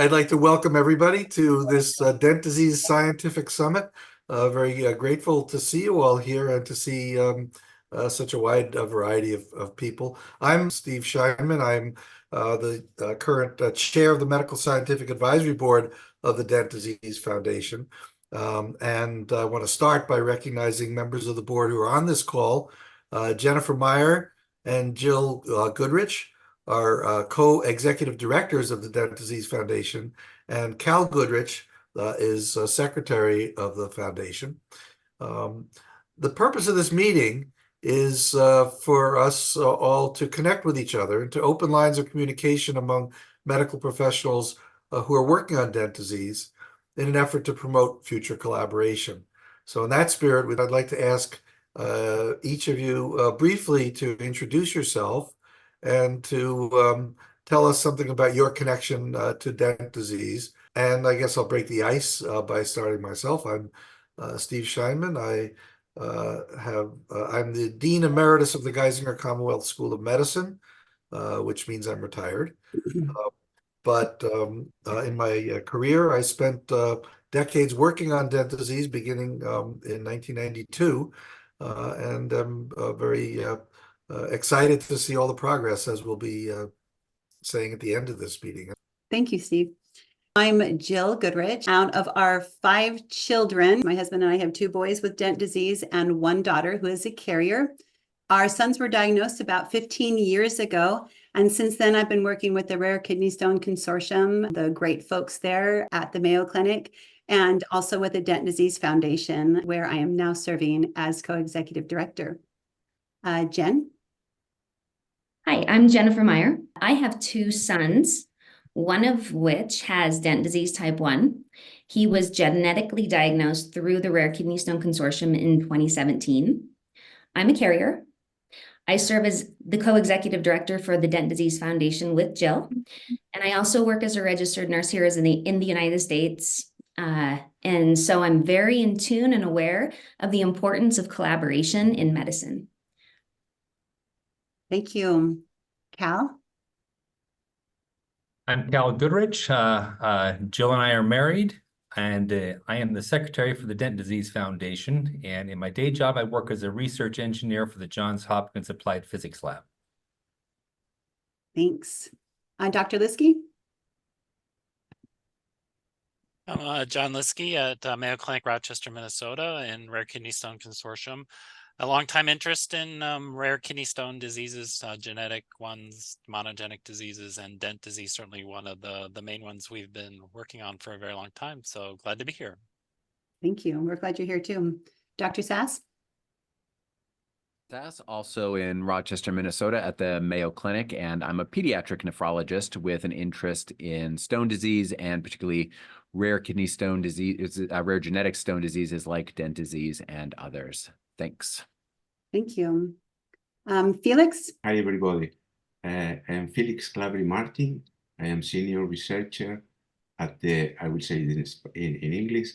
I'd like to welcome everybody to this Dent Disease Scientific Summit. Very grateful to see you all here and to see such a wide variety of people. I'm Steve Scheinman. I'm the current chair of the Medical Scientific Advisory Board of the Dent Disease Foundation. And I want to start by recognizing members of the board who are on this call. Jennifer Meyer and Jill Goodrich are co-executive directors of the Dent Disease Foundation, and Cal Goodrich is secretary of the foundation. The purpose of this meeting is for us all to connect with each other and to open lines of communication among medical professionals who are working on Dent disease in an effort to promote future collaboration. So in that spirit, I'd like to ask each of you briefly to introduce yourself and to tell us something about your connection to Dent disease. And I guess I'll break the ice by starting myself. I'm Steve Scheinman. I'm the Dean Emeritus of the Geisinger Commonwealth School of Medicine, which means I'm retired. But in my career, I spent decades working on Dent disease, beginning in 1992, and I'm very excited to see all the progress, as we'll be saying at the end of this meeting. Thank you, Steve. I'm Jill Goodrich. Out of our 5 children, my husband and I have 2 boys with Dent disease and 1 daughter who is a carrier. Our sons were diagnosed about 15 years ago. And since then, I've been working with the Rare Kidney Stone Consortium, the great folks there at the Mayo Clinic, and also with the Dent Disease Foundation, where I am now serving as co-executive director. Jen? Hi, I'm Jennifer Meyer. I have 2 sons, one of which has Dent disease type 1. He was genetically diagnosed through the Rare Kidney Stone Consortium in 2017. I'm a carrier. I serve as the co-executive director for the Dent Disease Foundation with Jill. And I also work as a registered nurse here in the United States. And so I'm very in tune and aware of the importance of collaboration in medicine. Thank you. Cal? I'm Cal Goodrich. Jill and I are married, and I am the secretary for the Dent Disease Foundation. And in my day job, I work as a research engineer for the Johns Hopkins Applied Physics Lab. Thanks. Dr. Lieske? I'm John Lieske at Mayo Clinic, Rochester, Minnesota, and Rare Kidney Stone Consortium. A long-time interest in rare kidney stone diseases, genetic ones, monogenic diseases, and Dent disease, certainly one of the main ones we've been working on for a very long time. So glad to be here. Thank you. We're glad you're here too. Dr. Sass? Sass, also in Rochester, Minnesota at the Mayo Clinic, and I'm a pediatric nephrologist with an interest in stone disease and particularly rare kidney stone disease, rare genetic stone diseases like Dent disease and others. Thanks. Thank you. Felix? Hi, everybody. I am Felix Claveri Martin. I am senior researcher at the, I will say in English,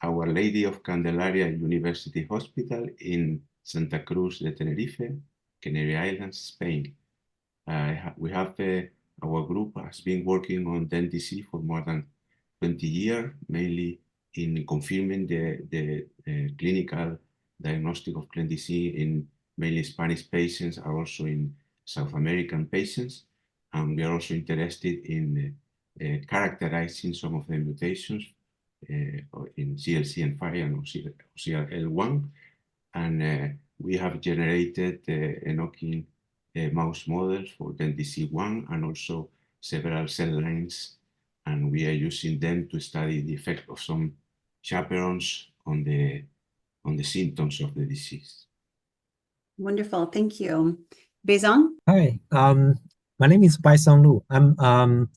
Our Lady of Candelaria University Hospital in Santa Cruz de Tenerife, Canary Islands, Spain. We have our group has been working on Dent disease for more than 20 years, mainly in confirming the clinical diagnostic of Dent disease in mainly Spanish patients, are also in South American patients. And we are also interested in characterizing some of the mutations in CLCN5 and CLL1. And we have generated Enoch mouse models for Dent disease 1 and also several cell lines. And we are using them to study the effect of some chaperones on the symptoms of the disease. Wonderful. Thank you. Beizong? Hi, my name is Baisong Lu. I'm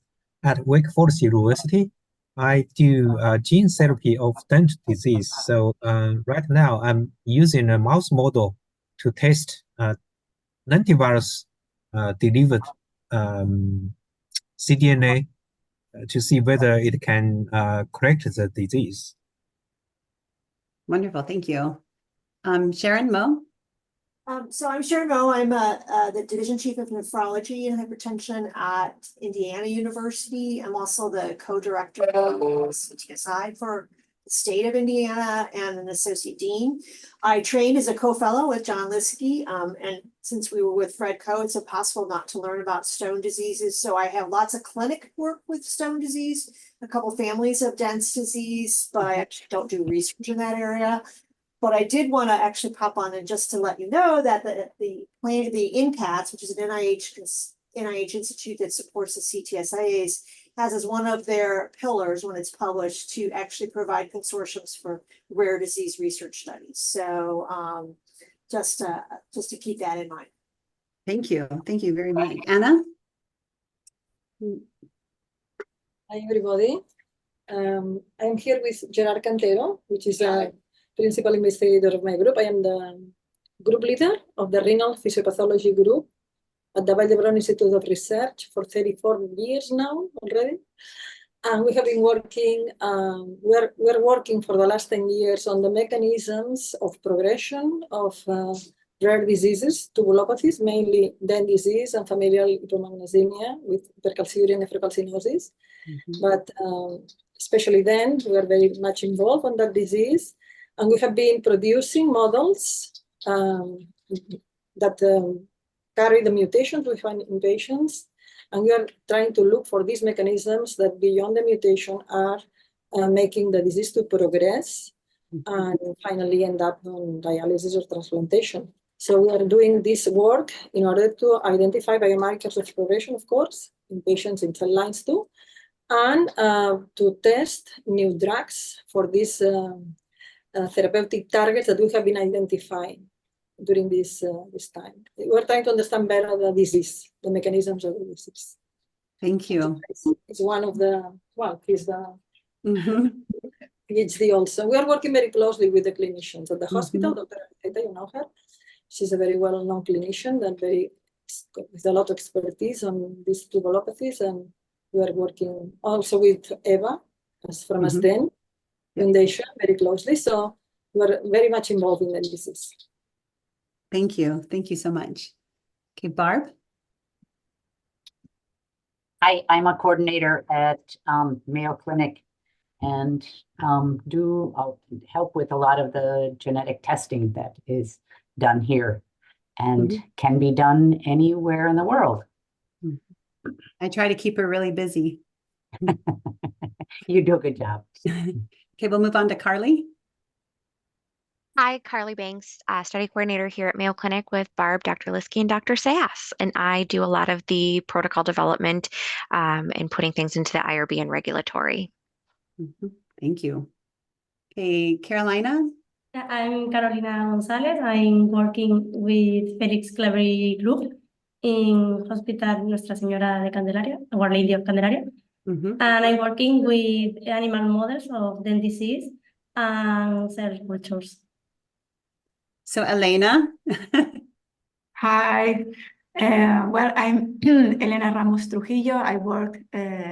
at Wake Forest University. I do gene therapy of Dent disease. So right now I'm using a mouse model to test lentivirus delivered cDNA to see whether it can correct the disease. Wonderful. Thank you. Sharon, Mo? So I'm sure you know I'm the division chief of nephrology and hypertension at Indiana University. I'm also the co-director of CTSI for the state of Indiana and an associate dean. I trained as a co-fellow with John Lieske, and since we were with Fred Coe, it's impossible not to learn about stone diseases. So I have lots of clinic work with stone disease, a couple families of Dent disease, but I actually don't do research in that area. But I did want to actually pop on and just to let you know that the INCATS, which is an NIH institute that supports the CTSIAs, has as one of their pillars when it's published to actually provide consortiums for rare disease research studies. So just to keep that in mind. Thank you. Thank you very much. Anna? Hi, everybody. I'm here with Gerard Cantero, which is a principal investigator of my group. I am the group leader of the renal physiopathology group at the Vall d'Hebron Institute of Research for 34 years now already. And we have been working, we're working for the last 10 years on the mechanisms of progression of rare diseases, tubulopathies, mainly Dent disease and familial hypomagnesemia with hypercalciuria and nephrocalcinosis. But especially then, we are very much involved on that disease. And we have been producing models that carry the mutations we find in patients. And we are trying to look for these mechanisms that beyond the mutation are making the disease to progress and finally end up on dialysis or transplantation. So we are doing this work in order to identify biomarkers of progression, of course, in patients in cell lines too, and to test new drugs for these therapeutic targets that we have been identifying during this time. We're trying to understand better the disease, the mechanisms of the disease. Thank you. It's one of the, well, he's the PhD also. We are working very closely with the clinicians at the hospital. Dr. Arteta, you know her. She's a very well-known clinician that with a lot of expertise on these tubulopathies, and we are working also with Eva from Asden Foundation very closely. So we're very much involved in the disease. Thank you. Thank you so much. Okay, Barb? Hi, I'm a coordinator at Mayo Clinic and do help with a lot of the genetic testing that is done here and can be done anywhere in the world. I try to keep her really busy. You do a good job. Okay, we'll move on to Carly. Hi, Carly Banks, study coordinator here at Mayo Clinic with Barb, Dr. Lieske, and Dr. Sayas. And I do a lot of the protocol development and putting things into the IRB and regulatory. Thank you. Okay, Carolina. I'm Carolina Gonzalez. I'm working with Felix Claverie Group in Hospital Nuestra Señora de Candelaria, Our Lady of Candelaria. And I'm working with animal models of Dent disease and cell cultures. So Elena. Hi. Well, I'm Elena Ramos Trujillo. I work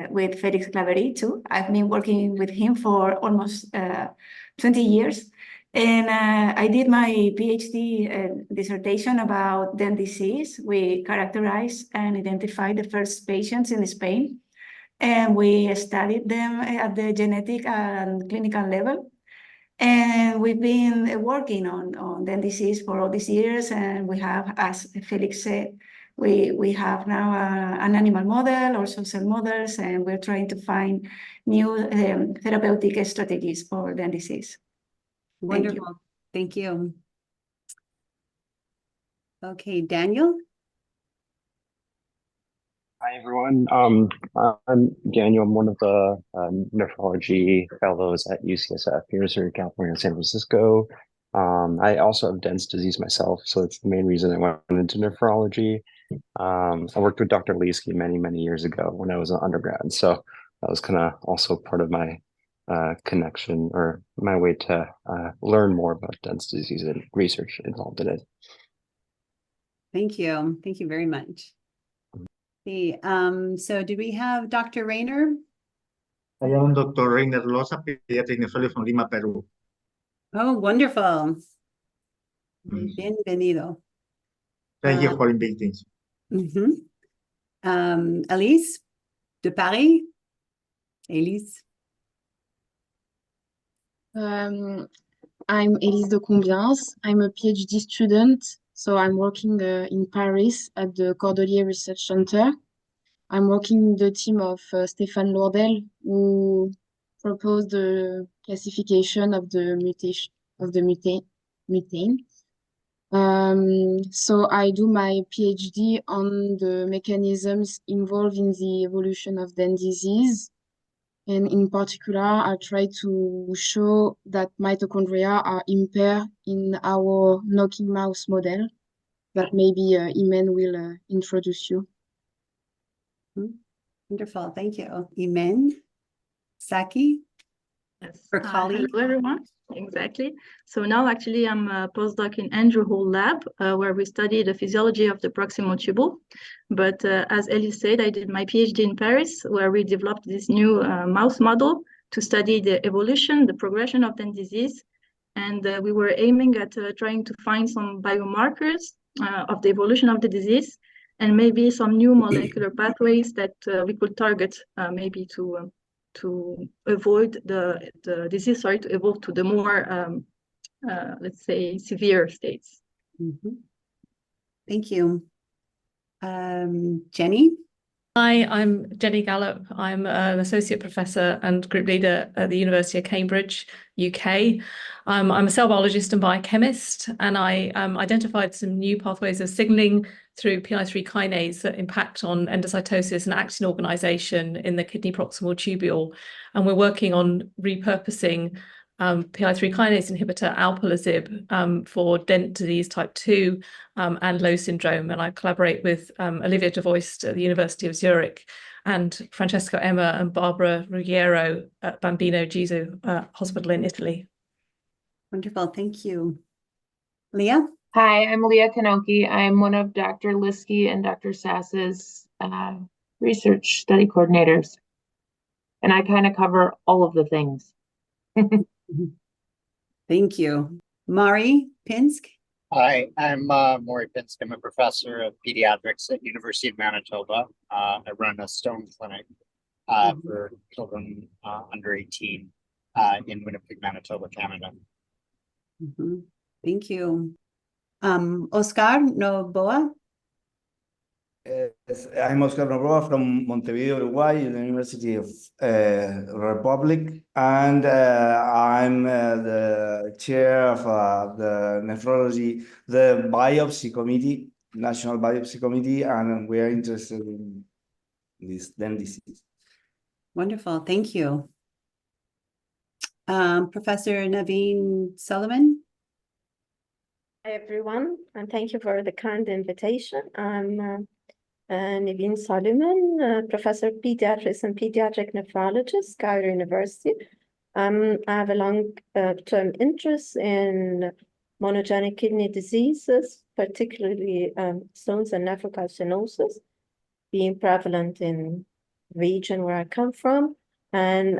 with Felix Claverie too. I've been working with him for almost 20 years. And I did my PhD dissertation about Dent disease. We characterized and identified the first patients in Spain. And we studied them at the genetic and clinical level. And we've been working on Dent disease for all these years. And we have, as Felix said, we have now an animal model, also cell models, and we're trying to find new therapeutic strategies for Dent disease. Wonderful. Thank you. Okay, Daniel. Hi, everyone. I'm Daniel. I'm one of the nephrology fellows at UCSF, University of California, San Francisco. I also have Dent disease myself, so it's the main reason I went into nephrology. I worked with Dr. Lieske many years ago when I was an undergrad, so that was kind of also part of my connection or my way to learn more about Dent disease and research involved in it. Thank you. Thank you very much. Okay, so do we have Dr. Rayner? I am Dr. Rayner Loza, pediatric nephrologist from Lima, Peru. Oh, wonderful. Bienvenido. Thank you for inviting. Elise de Paris. Elise. I'm Elise de Combiens. I'm a PhD student, so I'm working in Paris at the Cordelier Research Center. I'm working with the team of Stéphane Lourdel, who proposed the classification of the mutation of the mutation. So I do my PhD on the mechanisms involved in the evolution of Dent disease. And in particular, I try to show that mitochondria are impaired in our knocking mouse model that maybe Imen will introduce you. Wonderful, thank you. Imen, Saki, for colleague. Hello, everyone. Exactly. So now actually I'm a postdoc in Andrew Hall lab where we study the physiology of the proximal tubule. But as Ellie said, I did my PhD in Paris where we developed this new mouse model to study the evolution, the progression of Dent disease. And we were aiming at trying to find some biomarkers of the evolution of the disease and maybe some new molecular pathways that we could target maybe to avoid the disease, to evolve to the more, let's say, severe states. Thank you. Jenny? Hi, I'm Jenny Gallop. I'm an associate professor and group leader at the University of Cambridge, UK. I'm a cell biologist and biochemist, and I identified some new pathways of signaling through PI3 kinase that impact on endocytosis and actin organization in the kidney proximal tubule. And we're working on repurposing PI3 kinase inhibitor alpelisib for Dent disease type 2 and Lowe syndrome. And I collaborate with Olivia de Voist at the University of Zurich and Francesco Emma and Barbara Ruggiero at Bambino Gesù Hospital in Italy. Wonderful, thank you. Leah? Hi, I'm Leah Kanoki. I'm one of Dr. Lieske and Dr. Sass's research study coordinators. And I kind of cover all of the things. Thank you. Mari Pinsk? Hi, I'm Maury Pinsk. I'm a professor of pediatrics at University of Manitoba. I run a stone clinic for children under 18 in Winnipeg, Manitoba, Canada. Thank you. Oscar Noboa? I'm Oscar Noboa from Montevideo, Uruguay, University of Republic, and I'm the chair of the nephrology, the biopsy committee, National Biopsy Committee, and we are interested in this Dent disease. Wonderful, thank you. Professor Naveen Sullivan? Hi, everyone, and thank you for the kind invitation. I'm Naveen Solomon, Professor of Pediatrics and Pediatric Nephrologist, Cairo University. I have a long-term interest in monogenic kidney diseases, particularly stones and nephrocalcinosis, being prevalent in the region where I come from. And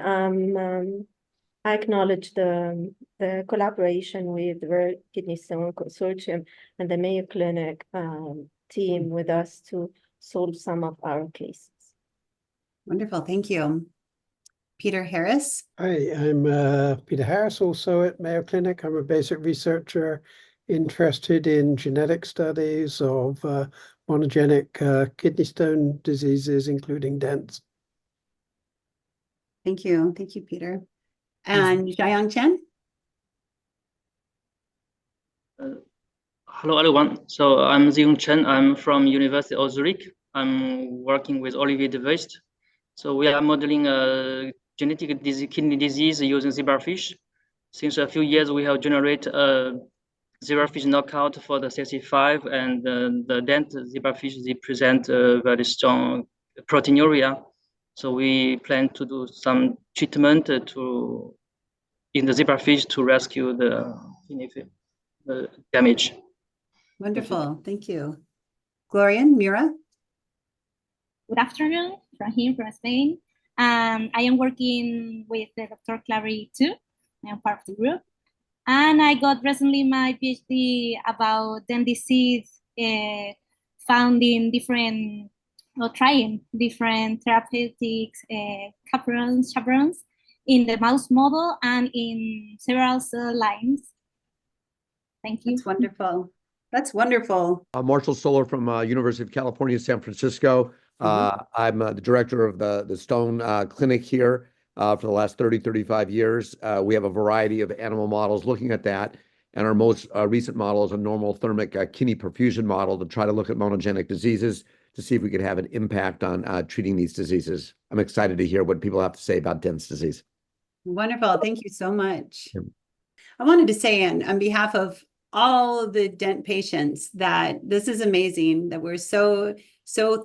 I acknowledge the collaboration with the Rare Kidney Stone Consortium and the Mayo Clinic team with us to solve some of our cases. Wonderful, thank you. Peter Harris? Hi, I'm Peter Harris, also at Mayo Clinic. I'm a basic researcher interested in genetic studies of monogenic kidney stone diseases, including Dent's. Thank you, Peter. And Xiaoyang Chen? Hello, everyone. So I'm Ziyong Chen. I'm from University of Zurich. I'm working with Olivier de Voist. So we are modeling genetic kidney disease using zebrafish. Since a few years, we have generated a zebrafish knockout for the CSC5, and the Dent zebrafish, they present very strong proteinuria. So we plan to do some treatment in the zebrafish to rescue the damage. Wonderful, thank you. Glorian, Mira? Good afternoon, from here, from Spain. I am working with Dr. Claverie too. I am part of the group. And I got recently my PhD about Dent disease found in different, or trying different therapeutics chaperones in the mouse model and in several cell lines. Thank you. That's wonderful. That's wonderful. Marshall Solar from University of California, San Francisco. I'm the director of the Stone Clinic here for the last 35 years. We have a variety of animal models looking at that. And our most recent model is a normal thermic kidney perfusion model to try to look at monogenic diseases to see if we could have an impact on treating these diseases. I'm excited to hear what people have to say about Dent's disease. Wonderful. Thank you so much. I wanted to say on behalf of all the Dent patients that this is amazing, that we're so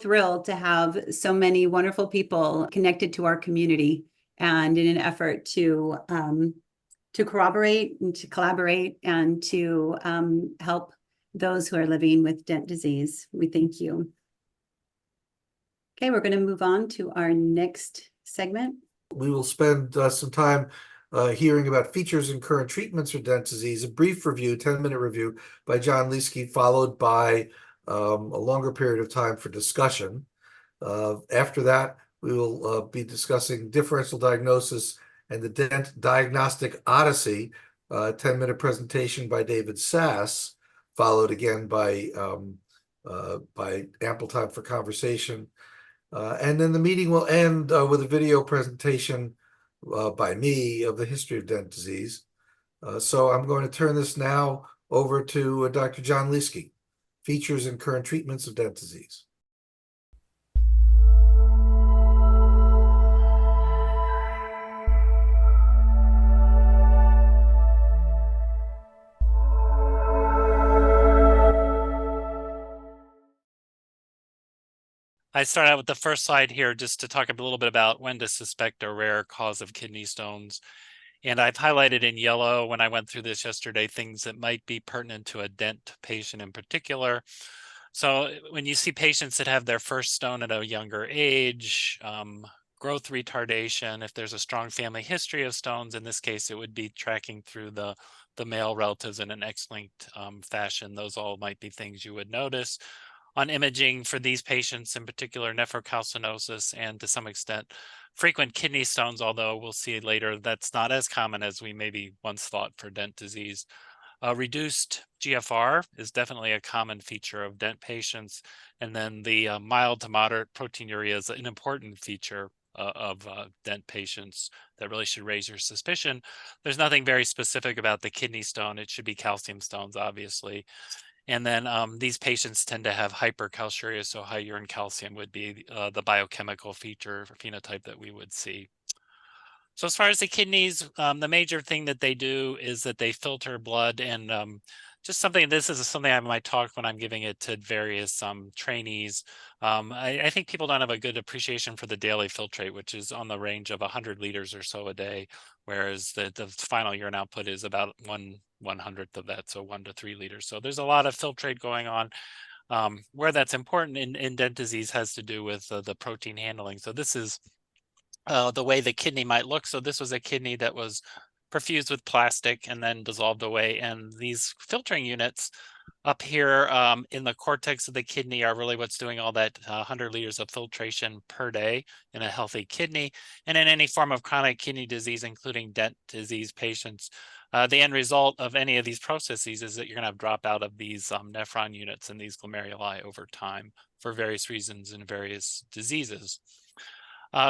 thrilled to have so many wonderful people connected to our community and in an effort to corroborate and to collaborate and to help those who are living with Dent disease. We thank you. Okay, we're going to move on to our next segment. We will spend some time hearing about features and current treatments for Dent disease, a brief review, 10-minute review by John Lieske, followed by a longer period of time for discussion. After that, we will be discussing differential diagnosis and the Dent Diagnostic Odyssey, 10-minute presentation by David Sass, followed again by ample time for conversation. And then the meeting will end with a video presentation by me of the history of Dent disease. So I'm going to turn this now over to Dr. John Lieske, features and current treatments of Dent disease. I start out with the first slide here just to talk a little bit about when to suspect a rare cause of kidney stones. And I've highlighted in yellow when I went through this yesterday, things that might be pertinent to a Dent patient in particular. So when you see patients that have their first stone at a younger age, growth retardation, if there's a strong family history of stones, in this case, it would be tracking through the male relatives in an X-linked fashion. Those all might be things you would notice. On imaging for these patients, in particular nephrocalcinosis and to some extent frequent kidney stones, although we'll see later that's not as common as we maybe once thought for Dent disease. Reduced GFR is definitely a common feature of Dent patients, and then the mild to moderate proteinuria is an important feature of Dent patients that really should raise your suspicion. There's nothing very specific about the kidney stone. It should be calcium stones, obviously. And then these patients tend to have hypercalciuria, so high urine calcium would be the biochemical feature or phenotype that we would see. So as far as the kidneys, the major thing that they do is that they filter blood, and just something, this is something I might talk when I'm giving it to various trainees. I think people don't have a good appreciation for the daily filtrate, which is on the range of 100 liters or so a day, whereas the final urine output is about 1/100th of that, so 1 to 3 liters. So there's a lot of filtrate going on. Where that's important in Dent disease has to do with the protein handling. So this is the way the kidney might look. So this was a kidney that was perfused with plastic and then dissolved away. And these filtering units up here in the cortex of the kidney are really what's doing all that 100 liters of filtration per day in a healthy kidney. And in any form of chronic kidney disease, including Dent disease patients, the end result of any of these processes is that you're going to have dropout of these nephron units and these glomeruli over time for various reasons in various diseases.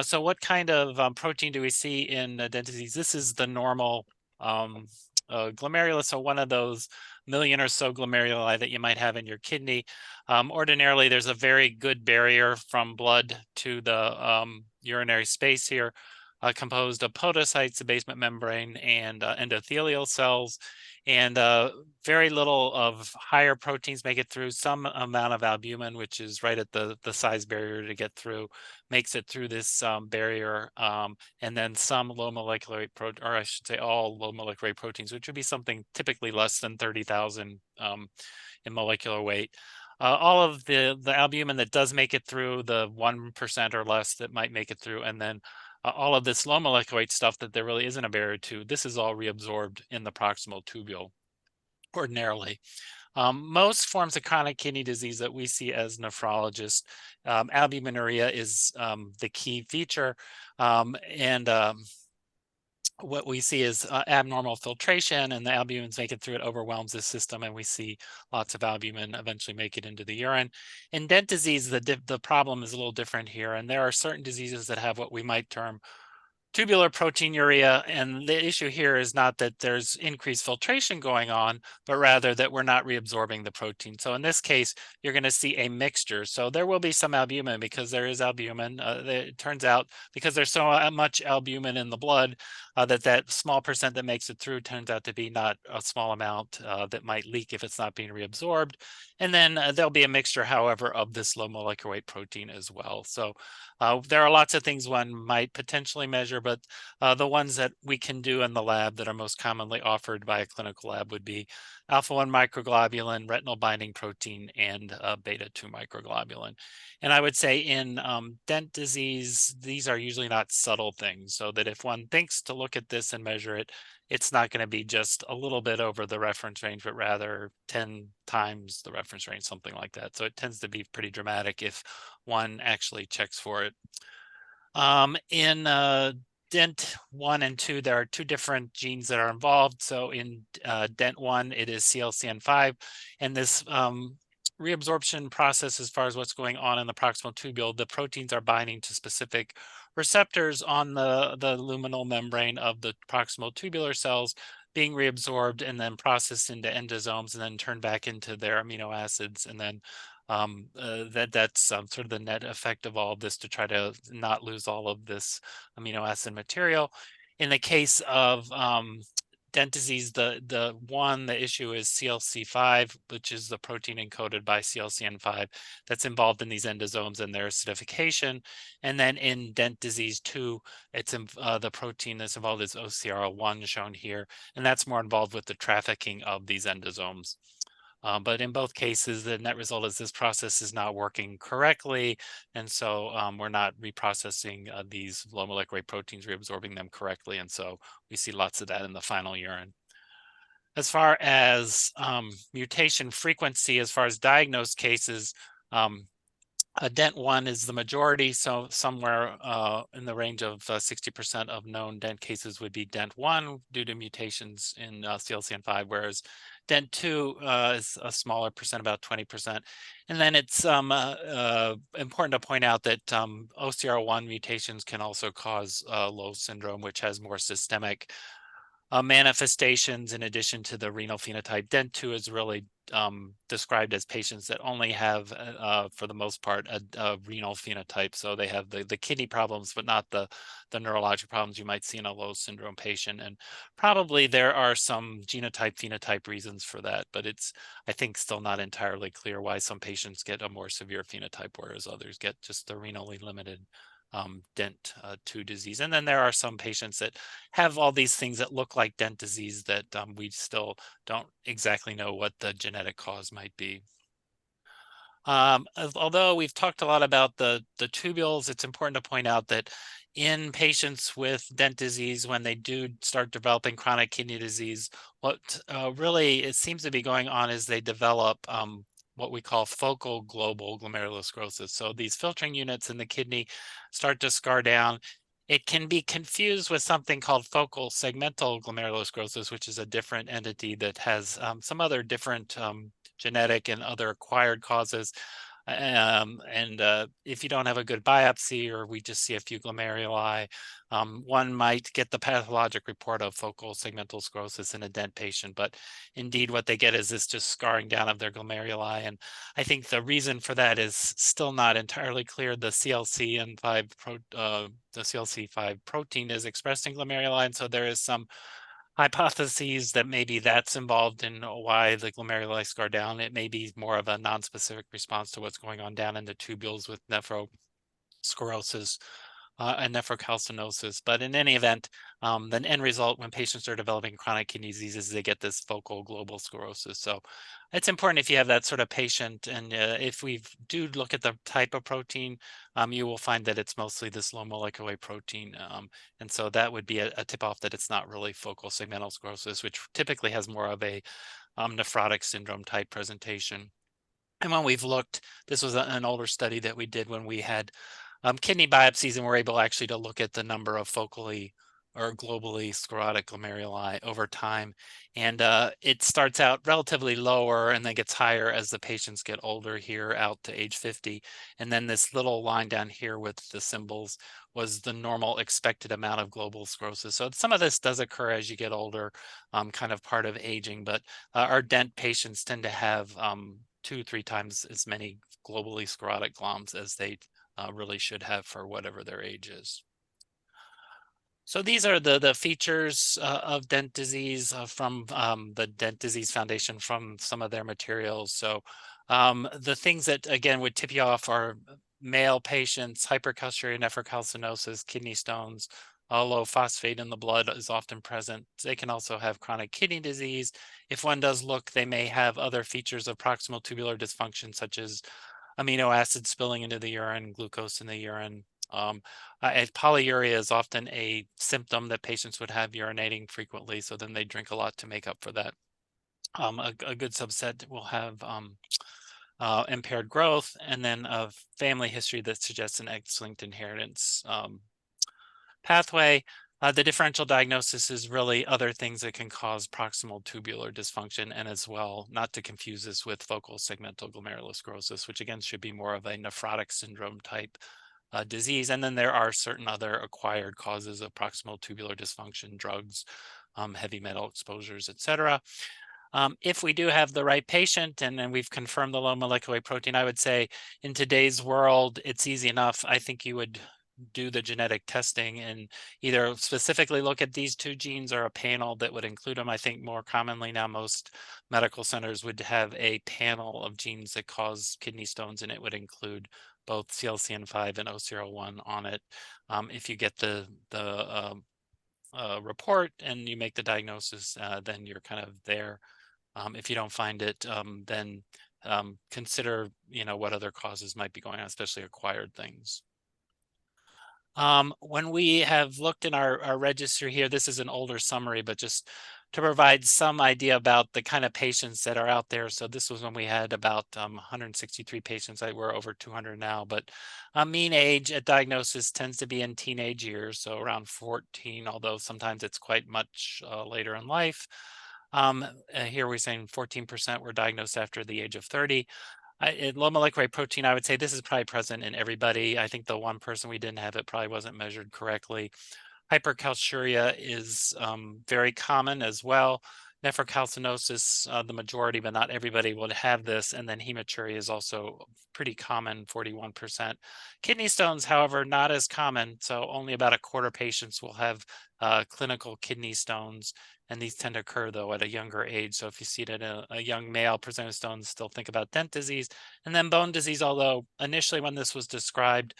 So what kind of protein do we see in Dent disease? This is the normal glomerulus, so one of those million or so glomeruli that you might have in your kidney. Ordinarily, there's a very good barrier from blood to the urinary space here, composed of podocytes, the basement membrane, and endothelial cells. And very little of higher proteins make it through. Some amount of albumin, which is right at the size barrier to get through, makes it through this barrier. And then some low molecular weight protein, or I should say all low molecular weight proteins, which would be something typically less than 30,000 in molecular weight. All of the albumin that does make it through, the 1% or less that might make it through, and then all of this low molecular weight stuff that there really isn't a barrier to, this is all reabsorbed in the proximal tubule. ordinarily. Most forms of chronic kidney disease that we see as nephrologists, albuminuria is the key feature. What we see is abnormal filtration, and the albumins make it through, it overwhelms the system, and we see lots of albumin eventually make it into the urine. In dent disease, the problem is a little different here, and there are certain diseases that have what we might term tubular proteinuria, and the issue here is not that there's increased filtration going on, but rather that we're not reabsorbing the protein. So in this case, you're going to see a mixture. So there will be some albumin because there is albumin. It turns out because there's so much albumin in the blood that small percent that makes it through turns out to be not a small amount that might leak if it's not being reabsorbed. And then there'll be a mixture, however, of this low molecular weight protein as well. So there are lots of things one might potentially measure, but the ones that we can do in the lab that are most commonly offered by a clinical lab would be alpha-1 microglobulin, retinal binding protein, and beta-2 microglobulin. And I would say in dent disease, these are usually not subtle things, so that if one thinks to look at this and measure it, it's not going to be just a little bit over the reference range, but rather 10 times the reference range, something like that. So it tends to be pretty dramatic if one actually checks for it. In Dent 1 and 2, there are two different genes that are involved. So in Dent 1, it is CLCN5, and this reabsorption process, as far as what's going on in the proximal tubule, the proteins are binding to specific receptors on the luminal membrane of the proximal tubular cells, being reabsorbed and then processed into endosomes and then turned back into their amino acids. And then that's sort of the net effect of all of this, to try to not lose all of this amino acid material. In the case of dent disease, the issue is CLC5, which is the protein encoded by CLCN5 that's involved in these endosomes and their acidification. And then in dent disease 2, it's the protein that's involved is OCR1, shown here, and that's more involved with the trafficking of these endosomes. But in both cases, the net result is this process is not working correctly, and so we're not reprocessing these low molecular weight proteins, reabsorbing them correctly, and so we see lots of that in the final urine. As far as mutation frequency, as far as diagnosed cases, Dent 1 is the majority, so somewhere in the range of 60% of known dent cases would be Dent 1 due to mutations in CLCN5, whereas Dent 2 is a smaller percent, about 20%. And then it's important to point out that OCR1 mutations can also cause Lowe syndrome, which has more systemic manifestations in addition to the renal phenotype. Dent 2 is really described as patients that only have, for the most part, a renal phenotype. So they have the kidney problems, but not the neurologic problems you might see in a Lowe syndrome patient. And probably there are some genotype phenotype reasons for that, but it's, I think, still not entirely clear why some patients get a more severe phenotype, whereas others get just the renally limited Dent 2 disease. And then there are some patients that have all these things that look like dent disease that we still don't exactly know what the genetic cause might be. Although we've talked a lot about the tubules, it's important to point out that in patients with dent disease, when they do start developing chronic kidney disease, what really it seems to be going on is they develop what we call focal global glomerulosclerosis. So these filtering units in the kidney start to scar down. It can be confused with something called focal segmental glomerulosclerosis, which is a different entity that has some other different genetic and other acquired causes. If you don't have a good biopsy, or we just see a few glomeruli, one might get the pathologic report of focal segmental sclerosis in a dent patient. But indeed, what they get is this just scarring down of their glomeruli. And I think the reason for that is still not entirely clear. The CLC5 protein is expressed in glomeruli, and so there is some hypotheses that maybe that's involved in why the glomeruli scar down. It may be more of a non-specific response to what's going on down in the tubules with nephrosclerosis. and nephrocalcinosis. But in any event, the end result when patients are developing chronic kidney disease is they get this focal global sclerosis. So it's important if you have that sort of patient, and if we do look at the type of protein, you will find that it's mostly this low molecular weight protein. And so that would be a tip-off that it's not really focal segmental sclerosis, which typically has more of a nephrotic syndrome type presentation. And when we've looked, this was an older study that we did when we had kidney biopsies, and we're able actually to look at the number of focally or globally sclerotic glomeruli over time. And it starts out relatively lower and then gets higher as the patients get older here out to age 50. And then this little line down here with the symbols was the normal expected amount of global sclerosis. So some of this does occur as you get older, kind of part of aging, but our DENT patients tend to have 2-3 times as many globally sclerotic gloms as they really should have for whatever their age is. So these are the features of Dent disease from the Dent Disease Foundation, from some of their materials. So the things that, again, would tip you off are male patients, hypercalciuria, nephrocalcinosis, kidney stones, low phosphate in the blood is often present. They can also have chronic kidney disease. If one does look, they may have other features of proximal tubular dysfunction, such as amino acids spilling into the urine, glucose in the urine. Polyuria is often a symptom that patients would have urinating frequently, so then they drink a lot to make up for that. A good subset will have impaired growth, and then a family history that suggests an X-linked inheritance pathway. The differential diagnosis is really other things that can cause proximal tubular dysfunction, and as well, not to confuse this with focal segmental glomerulosclerosis, which again should be more of a nephrotic syndrome type disease. And then there are certain other acquired causes of proximal tubular dysfunction, drugs, heavy metal exposures, etc. If we do have the right patient, and then we've confirmed the low molecular weight protein, I would say in today's world, it's easy enough. I think you would do the genetic testing and either specifically look at these 2 genes or a panel that would include them. I think more commonly now, most medical centers would have a panel of genes that cause kidney stones, and it would include both CLCN5 and OCR1 on it. If you get the report and you make the diagnosis, then you're kind of there. If you don't find it, then consider, what other causes might be going on, especially acquired things. When we have looked in our registry here, this is an older summary, but just to provide some idea about the kind of patients that are out there. So this was when we had about 163 patients. We're over 200 now, but mean age at diagnosis tends to be in teenage years, so around 14, although sometimes it's quite much later in life. Here we're saying 14% were diagnosed after the age of 30. Low molecular weight protein, I would say this is probably present in everybody. I think the one person we didn't have it probably wasn't measured correctly. Hypercalciuria is very common as well. Nephrocalcinosis, the majority, but not everybody would have this. And then hematuria is also pretty common, 41%. Kidney stones, however, not as common. So only about a quarter patients will have clinical kidney stones. And these tend to occur, though, at a younger age. So if you see it in a young male presenting stones, still think about dent disease. And then bone disease, although initially when this was described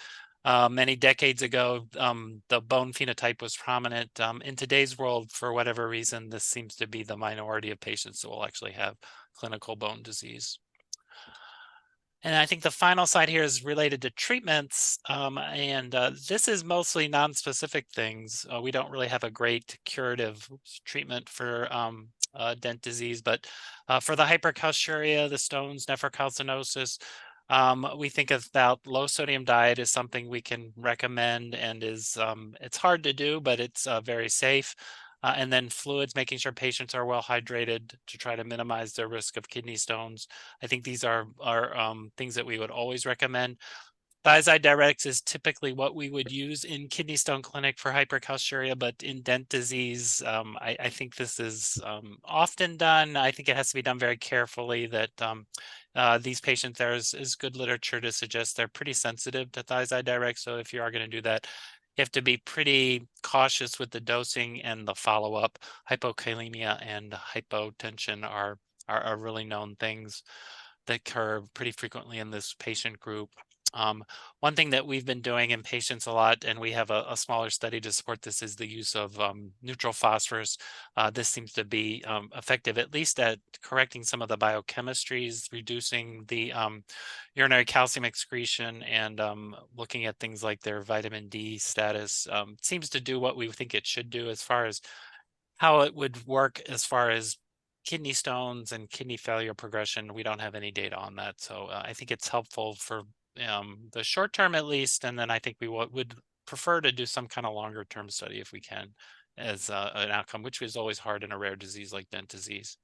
many decades ago, the bone phenotype was prominent. In today's world, for whatever reason, this seems to be the minority of patients that will actually have clinical bone disease. And I think the final slide here is related to treatments. This is mostly non-specific things. We don't really have a great curative treatment for dent disease, but for the hypercalciuria, the stones, nephrocalcinosis, we think about low sodium diet is something we can recommend, and is it's hard to do, but it's very safe. And then fluids, making sure patients are well hydrated to try to minimize their risk of kidney stones. I think these are things that we would always recommend. Thiazide diuretics is typically what we would use in kidney stone clinic for hypercalciuria, but in dent disease, I think this is often done. I think it has to be done very carefully, that these patients, there is good literature to suggest they're pretty sensitive to thiazide diuretics. So if you are going to do that, you have to be pretty cautious with the dosing and the follow-up. Hypokalemia and hypotension are really known things that occur pretty frequently in this patient group. One thing that we've been doing in patients a lot, and we have a smaller study to support this, is the use of neutral phosphorus. This seems to be effective, at least at correcting some of the biochemistries, reducing the urinary calcium excretion, and looking at things like their vitamin D status. Seems to do what we think it should do. As far as how it would work as far as kidney stones and kidney failure progression, we don't have any data on that. So I think it's helpful for the short term at least, and then I think we would prefer to do some kind of longer term study if we can as an outcome, which is always hard in a rare disease like Dent disease.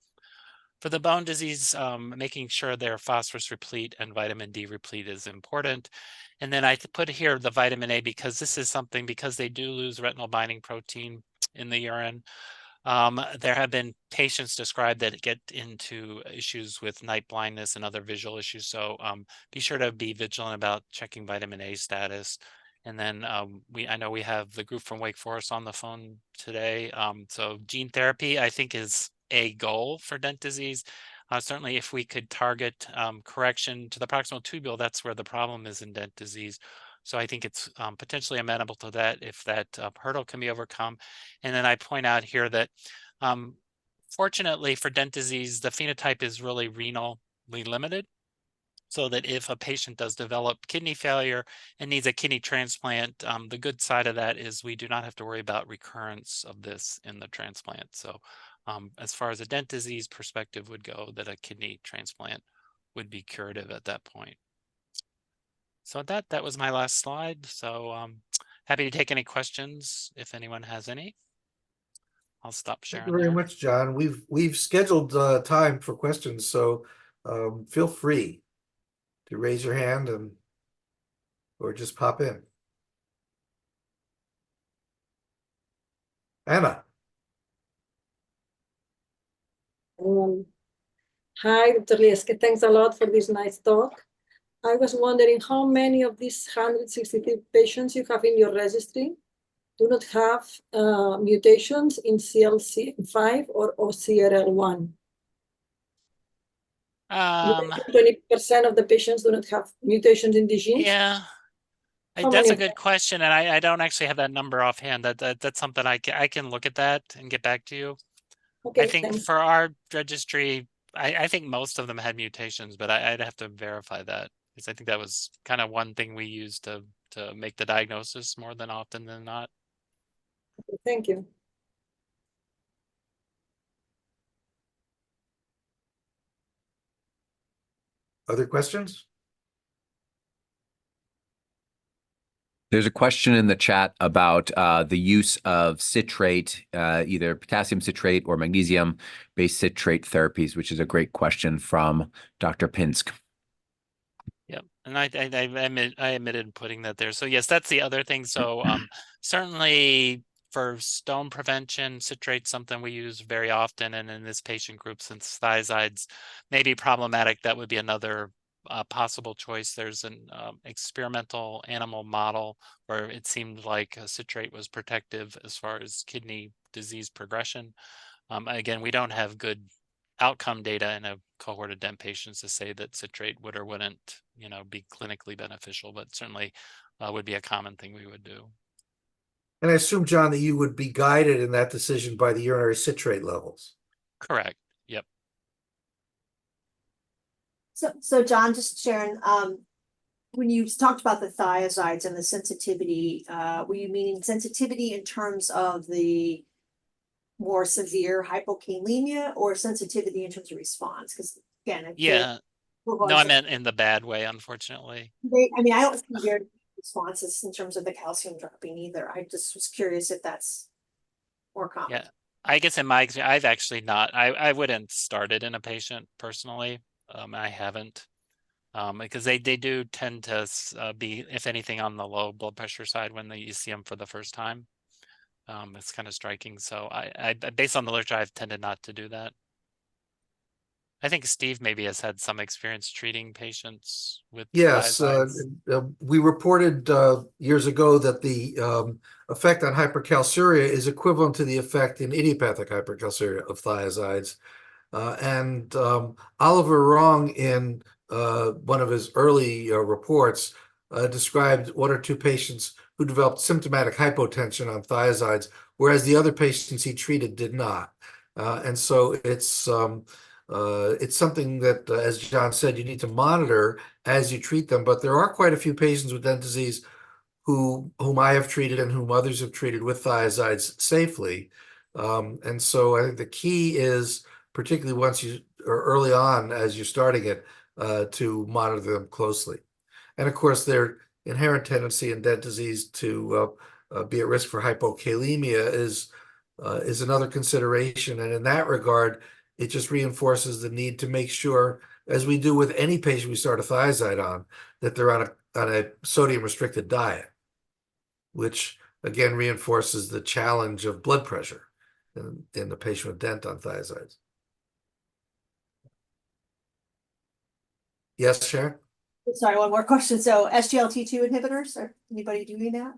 For the bone disease, making sure they're phosphorus replete and vitamin D replete is important. And then I put here the vitamin A because this is something, because they do lose retinol binding protein in the urine. There have been patients described that get into issues with night blindness and other visual issues. So be sure to be vigilant about checking vitamin A status. And then I know we have the group from Wake Forest on the phone today. So gene therapy, I think, is a goal for Dent disease. Certainly, if we could target correction to the proximal tubule, that's where the problem is in Dent disease. So I think it's potentially amenable to that if that hurdle can be overcome. And then I point out here that fortunately for Dent disease, the phenotype is really renally limited. So that if a patient does develop kidney failure and needs a kidney transplant, the good side of that is we do not have to worry about recurrence of this in the transplant. So as far as a Dent disease perspective would go, that a kidney transplant would be curative at that point. So that was my last slide. So happy to take any questions if anyone has any. I'll stop sharing. Thank you very much, John. We've scheduled time for questions, so feel free to raise your hand or just pop in. Anna. Hi, Dr. Lieske. Thanks a lot for this nice talk. I was wondering how many of these 163 patients you have in your registry do not have mutations in CLC5 or OCRL1? 20% of the patients do not have mutations in the genes? Yeah, that's a good question, and I don't actually have that number offhand. That's something I can look at that and get back to you. Okay, I think thanks. for our registry, I think most of them had mutations, but I'd have to verify that, because I think that was kind of one thing we used to make the diagnosis more than often than not. Thank you. Other questions? There's a question in the chat about the use of citrate, either potassium citrate or magnesium-based citrate therapies, which is a great question from Dr. Pinsk. Yep, and I admitted putting that there. So yes, that's the other thing. So certainly for stone prevention, citrate's something we use very often, and in this patient group, since thiazides may be problematic, that would be another possible choice. There's an experimental animal model where it seemed like citrate was protective as far as kidney disease progression. Again, we don't have good outcome data in a cohort of Dent patients to say that citrate would or wouldn't, be clinically beneficial, but certainly would be a common thing we would do. And I assume, John, that you would be guided in that decision by the urinary citrate levels. Correct. Yep. So John, just sharing, when you talked about the thiazides and the sensitivity, were you meaning sensitivity in terms of the more severe hypokalemia or sensitivity in terms of response? Because again, yeah, no, I meant in the bad way, unfortunately. I don't see very responses in terms of the calcium dropping either. I just was curious if that's more common. Yeah, I guess in my experience, I've actually not. I wouldn't start it in a patient personally. I haven't, because they do tend to be, if anything, on the low blood pressure side when you see them for the first time. It's kind of striking. So I based on the literature, I've tended not to do that. I think Steve maybe has had some experience treating patients with Yes, we reported years ago that the effect on hypercalciuria is equivalent to the effect in idiopathic hypercalciuria of thiazides. And Oliver Wrong, in one of his early reports, described one or two patients who developed symptomatic hypotension on thiazides, whereas the other patients he treated did not. And so it's something that, as John said, you need to monitor as you treat them. But there are quite a few patients with Dent disease whom I have treated and whom others have treated with thiazides safely. And so I think the key is, particularly once you or early on as you're starting it, to monitor them closely. And of course, their inherent tendency in Dent disease to be at risk for hypokalemia is another consideration. And in that regard, it just reinforces the need to make sure, as we do with any patient we start a thiazide on, that they're on a sodium restricted diet, which again reinforces the challenge of blood pressure in the patient with Dent on thiazides. Yes, Sharon? Sorry, one more question. So SGLT2 inhibitors, are anybody doing that?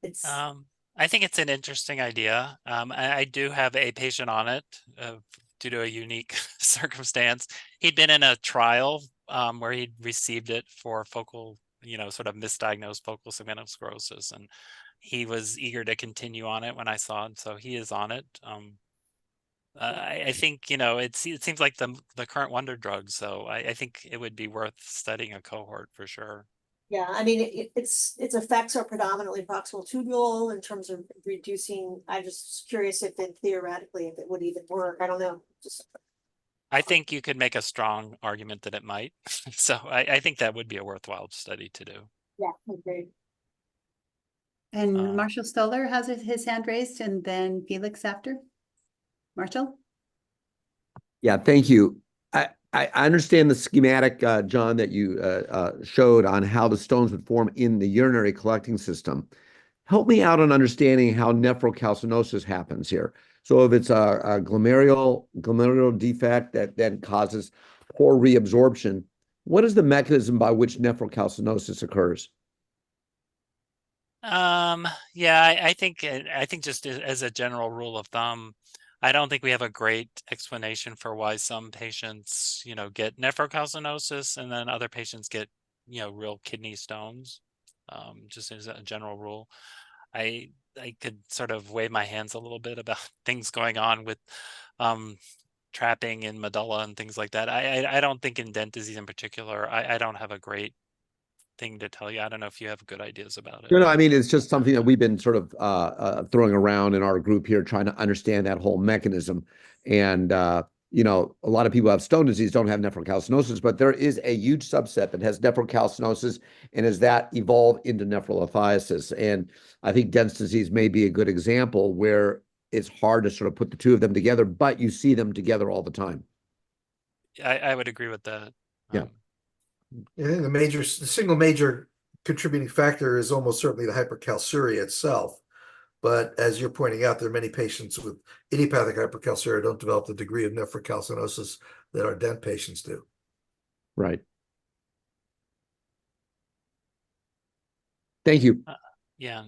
It's I think it's an interesting idea. I do have a patient on it due to a unique circumstance. He'd been in a trial where he'd received it for focal, sort of misdiagnosed focal segmental sclerosis, and he was eager to continue on it when I saw it, so he is on it. I think it seems like the current wonder drug, so I think it would be worth studying a cohort for sure. yeah, I mean, its effects are predominantly proximal tubule in terms of reducing. I'm just curious if theoretically, if it would even work. I don't know. I think you could make a strong argument that it might. So I think that would be a worthwhile study to do. Yeah, agreed. And Marshall Stoller has his hand raised, and then Felix after. Marshall? Yeah, thank you. I understand the schematic, John, that you showed on how the stones would form in the urinary collecting system. Help me out on understanding how nephrocalcinosis happens here. So if it's a glomerular defect that then causes poor reabsorption, what is the mechanism by which nephrocalcinosis occurs? Yeah, I think just as a general rule of thumb, I don't think we have a great explanation for why some patients, get nephrocalcinosis and then other patients get, real kidney stones. Just as a general rule, I could sort of wave my hands a little bit about things going on with trapping in medulla and things like that. I don't think in Dent disease in particular, I don't have a great thing to tell you. I don't know if you have good ideas about it. No, I mean, it's just something that we've been sort of throwing around in our group here, trying to understand that whole mechanism. And, a lot of people who have stone disease don't have nephrocalcinosis, but there is a huge subset that has nephrocalcinosis, and as that evolved into nephrolithiasis. And I think Dent's disease may be a good example where it's hard to sort of put the two of them together, but you see them together all the time. I would agree with that. Yeah. I think the single major contributing factor is almost certainly the hypercalciuria itself. But as you're pointing out, there are many patients with idiopathic hypercalciuria don't develop the degree of nephrocalcinosis that our Dent patients do. Right. Thank you. Yeah.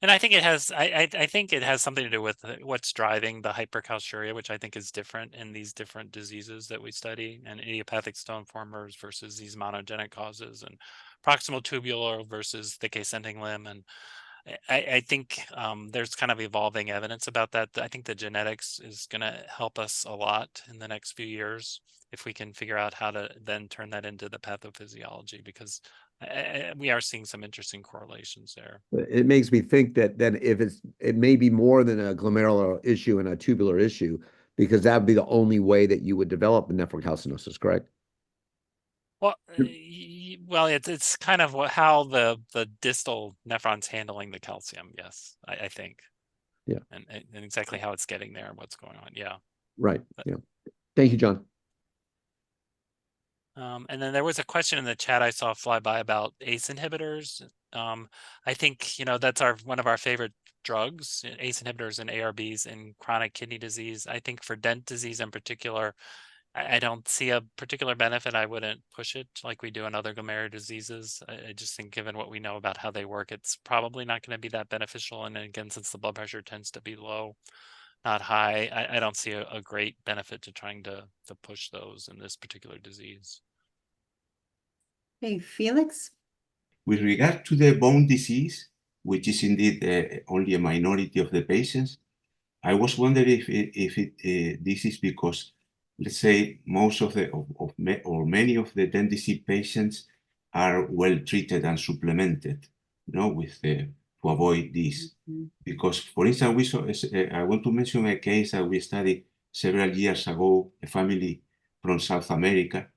And I think it has, I think it has something to do with what's driving the hypercalciuria, which I think is different in these different diseases that we study, and idiopathic stone formers versus these monogenic causes, and proximal tubular versus thick ascending limb. And I think there's kind of evolving evidence about that. I think the genetics is going to help us a lot in the next few years if we can figure out how to then turn that into the pathophysiology, because we are seeing some interesting correlations there. It makes me think that then if it may be more than a glomerular issue and a tubular issue, because that would be the only way that you would develop the nephrocalcinosis, correct? Well, it's kind of how the distal nephron's handling the calcium. Yes, I think. Yeah. And exactly how it's getting there and what's going on. Yeah. Right. Yeah. Thank you, John. And then there was a question in the chat I saw fly by about ACE inhibitors. I think, that's one of our favorite drugs, ACE inhibitors and ARBs in chronic kidney disease. I think for Dent disease in particular, I don't see a particular benefit. I wouldn't push it like we do in other glomerular diseases. I just think given what we know about how they work, it's probably not going to be that beneficial. And again, since the blood pressure tends to be low, not high, I don't see a great benefit to trying to push those in this particular disease. Hey, Felix? with regard to the bone disease, which is indeed only a minority of the patients, I was wondering if this is because, let's say, most of the or many of the Dent disease patients are well treated and supplemented, with to avoid this. Because, for instance, we saw, I want to mention a case that we studied several years ago, a family from South America,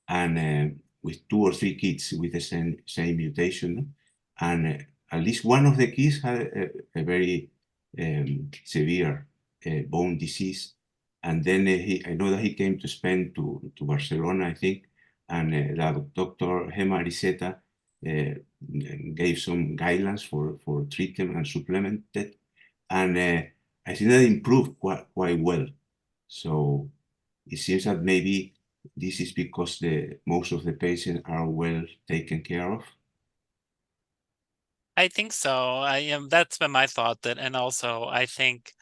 and with 2 or 3 kids with the same mutation, and at least one of the kids had a very severe bone disease, and then I know that he came to Spain to Barcelona, I think, and Dr. Gemma Ariseta gave some guidelines for treatment and supplemented, and I think that improved quite well. So it seems that maybe this is because most of the patients are well taken care of. I think so. That's been my thought, and also I think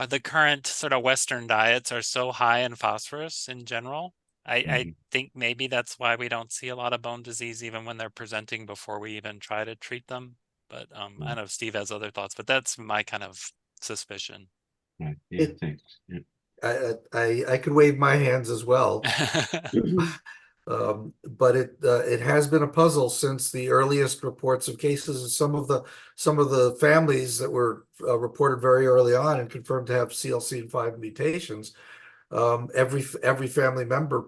the current sort of Western diets are so high in phosphorus in general. I think maybe that's why we don't see a lot of bone disease even when they're presenting before we even try to treat them. But I don't know if Steve has other thoughts, but that's my kind of suspicion. Right. Yeah, thanks. Yeah. I could wave my hands as well. But it has been a puzzle since the earliest reports of cases, and some of the families that were reported very early on and confirmed to have CLC5 mutations. Every family member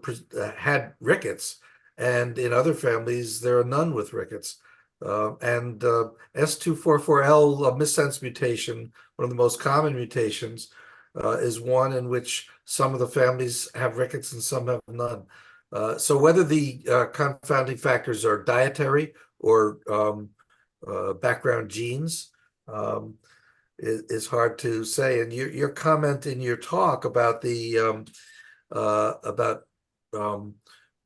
had rickets, and in other families there are none with rickets. And S244L missense mutation, one of the most common mutations, is one in which some of the families have rickets and some have none. So whether the confounding factors are dietary or background genes is hard to say. And your comment in your talk about the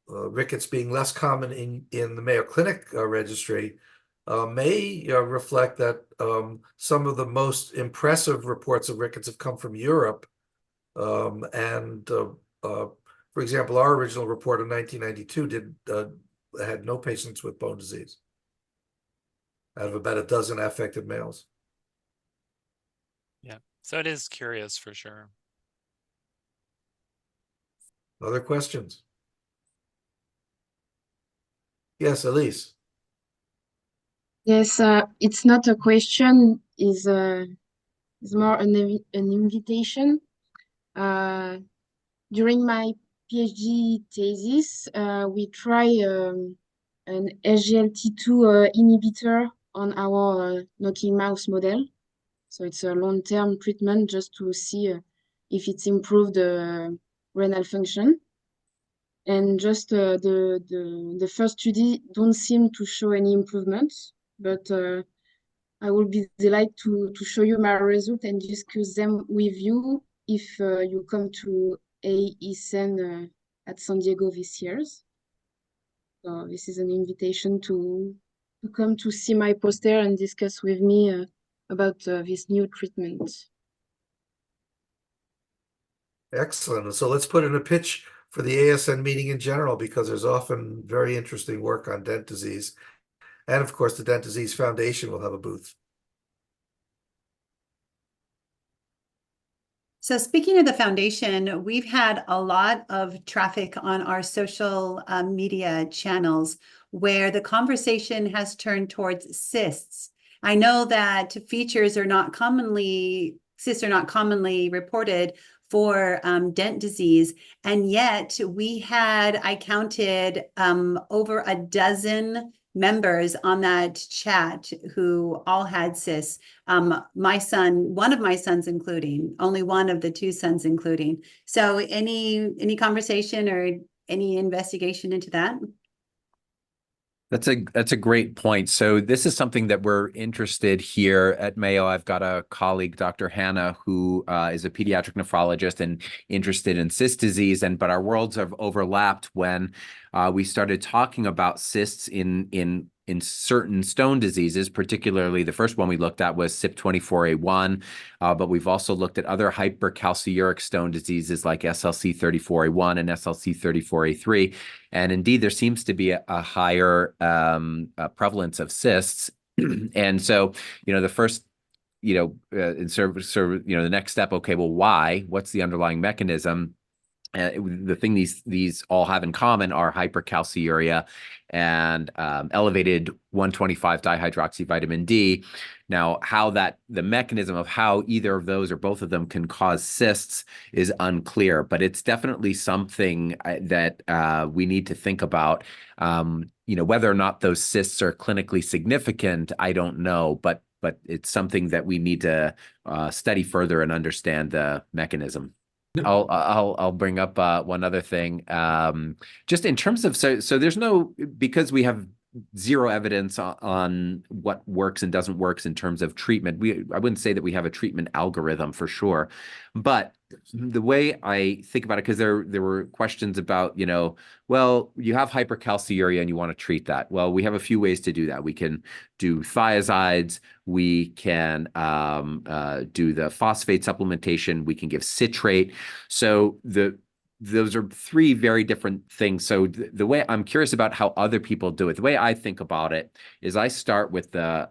rickets being less common in the Mayo Clinic registry may reflect that some of the most impressive reports of rickets have come from Europe. For example, our original report in 1992 had no patients with bone disease out of about a dozen affected males. Yeah, so it is curious for sure. Other questions? Yes, Elise. Yes, it's not a question, it's more an invitation. During my PhD thesis, we try an SGLT2 inhibitor on our knocking mouse model. So it's a long-term treatment just to see if it's improved renal function. And just the first study don't seem to show any improvements, but I will be delighted to show you my result and discuss them with you if you come to AESN at San Diego this year. So this is an invitation to come to see my poster and discuss with me about this new treatment. Excellent. So let's put in a pitch for the ASN meeting in general, because there's often very interesting work on dent disease. And of course, the Dent Disease Foundation will have a booth. So speaking of the foundation, we've had a lot of traffic on our social media channels where the conversation has turned towards cysts. I know that cysts are not commonly reported for dent disease, and yet I counted over a dozen members on that chat who all had cysts. My son, one of my sons including, only one of the 2 sons including. So any conversation or any investigation into that? That's a great point. So this is something that we're interested here at Mayo. I've got a colleague, Dr. Hannah, who is a pediatric nephrologist and interested in cyst disease. But our worlds have overlapped when we started talking about cysts in in certain stone diseases, particularly the first one we looked at was CYP24A1, but we've also looked at other hypercalciuric stone diseases like SLC34A1 and SLC34A3. And indeed, there seems to be a higher prevalence of cysts. And so, the first, the next step, okay, well, why? What's the underlying mechanism? The thing these all have in common are hypercalciuria and elevated 1,25-dihydroxyvitamin D. Now, the mechanism of how either of those or both of them can cause cysts is unclear, but it's definitely something that we need to think about. Whether or not those cysts are clinically significant, I don't know, but it's something that we need to study further and understand the mechanism. I'll bring up one other thing. Just in terms of so there's because we have zero evidence on what works and doesn't works in terms of treatment. I wouldn't say that we have a treatment algorithm for sure, but the way I think about it, because there were questions about, well, you have hypercalciuria and you want to treat that. Well, we have a few ways to do that. We can do thiazides. We can do the phosphate supplementation. We can give citrate. So those are three very different things. So the way I'm curious about how other people do it, the way I think about it is I start with the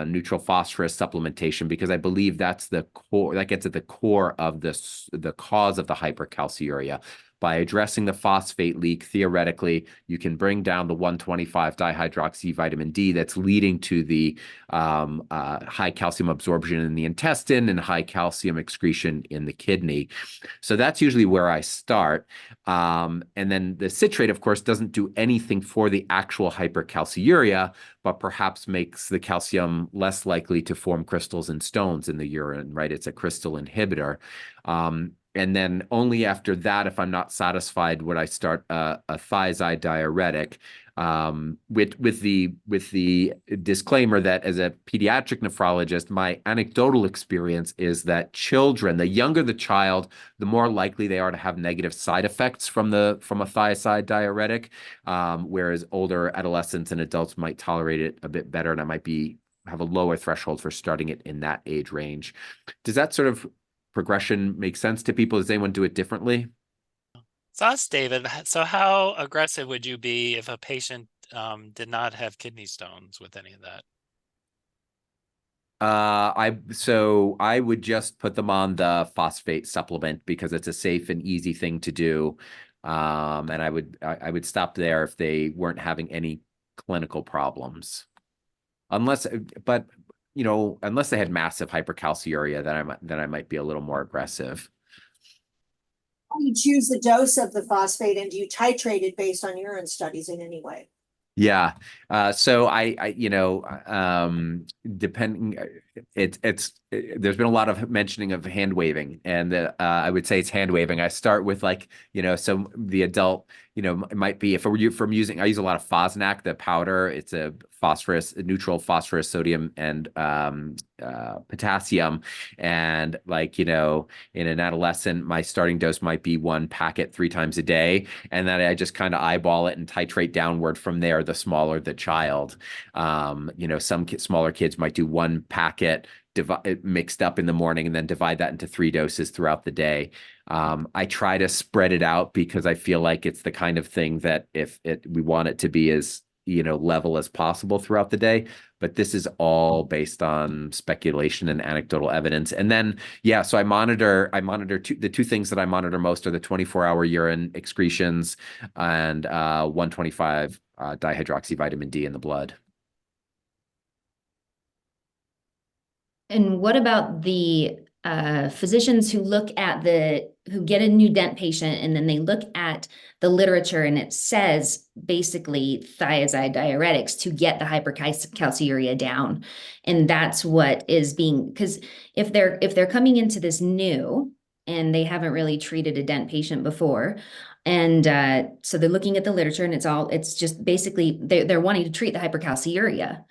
neutral phosphorus supplementation, because I believe that's the core, that gets at the core of the cause of the hypercalciuria. By addressing the phosphate leak, theoretically, you can bring down the 1,25-dihydroxyvitamin D that's leading to the high calcium absorption in the intestine and high calcium excretion in the kidney. So that's usually where I start. And then the citrate, of course, doesn't do anything for the actual hypercalciuria, but perhaps makes the calcium less likely to form crystals and stones in the urine, right? It's a crystal inhibitor. And then only after that, if I'm not satisfied, would I start a thiazide diuretic, with the disclaimer that as a pediatric nephrologist, my anecdotal experience is that children, the younger the child, the more likely they are to have negative side effects from a thiazide diuretic, whereas older adolescents and adults might tolerate it a bit better, and I might have a lower threshold for starting it in that age range. Does that sort of progression make sense to people? Does anyone do it differently? So that's David. So how aggressive would you be if a patient did not have kidney stones with any of that? I would just put them on the phosphate supplement because it's a safe and easy thing to do. And I would stop there if they weren't having any clinical problems. Unless they had massive hypercalciuria, then I might be a little more aggressive. How do you choose the dose of the phosphate, and do you titrate it based on urine studies in any way? Yeah. So depending, there's been a lot of mentioning of hand waving, and I would say it's hand waving. I start with the adult, it might be if from using, I use a lot of Fosnac, the powder. It's a neutral phosphorus, sodium, and potassium. And in an adolescent, my starting dose might be 1 packet 3 times a day. And then I just kind of eyeball it and titrate downward from there, the smaller the child. Some smaller kids might do 1 packet mixed up in the morning and then divide that into 3 doses throughout the day. I try to spread it out because I feel like it's the kind of thing that we want it to be as level as possible throughout the day, but this is all based on speculation and anecdotal evidence. And then, so I monitor the two things that I monitor most are the 24-hour urine excretions and 125 dihydroxyvitamin D in the blood. And what about the physicians who get a new dent patient and then they look at the literature and it says basically thiazide diuretics to get the hypercalciuria down, and that's what is because if they're coming into this new and they haven't really treated a dent patient before, and so they're looking at the literature and it's just basically they're wanting to treat the hypercalciuria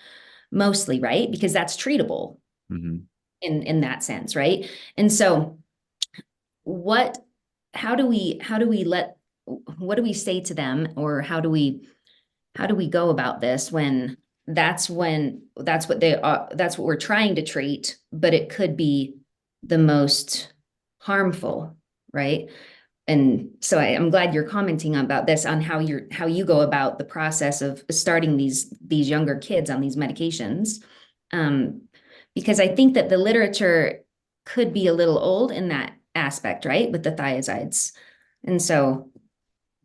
mostly, right? Because that's treatable. Mm-hmm. In that sense, right? And so what do we say to them, or how do we how do we go about this when that's what they are, that's what we're trying to treat, but it could be the most harmful, right? And so I'm glad you're commenting about this, on how you go about the process of starting these younger kids on these medications. Because I think that the literature could be a little old in that aspect, right? With the thiazides. And so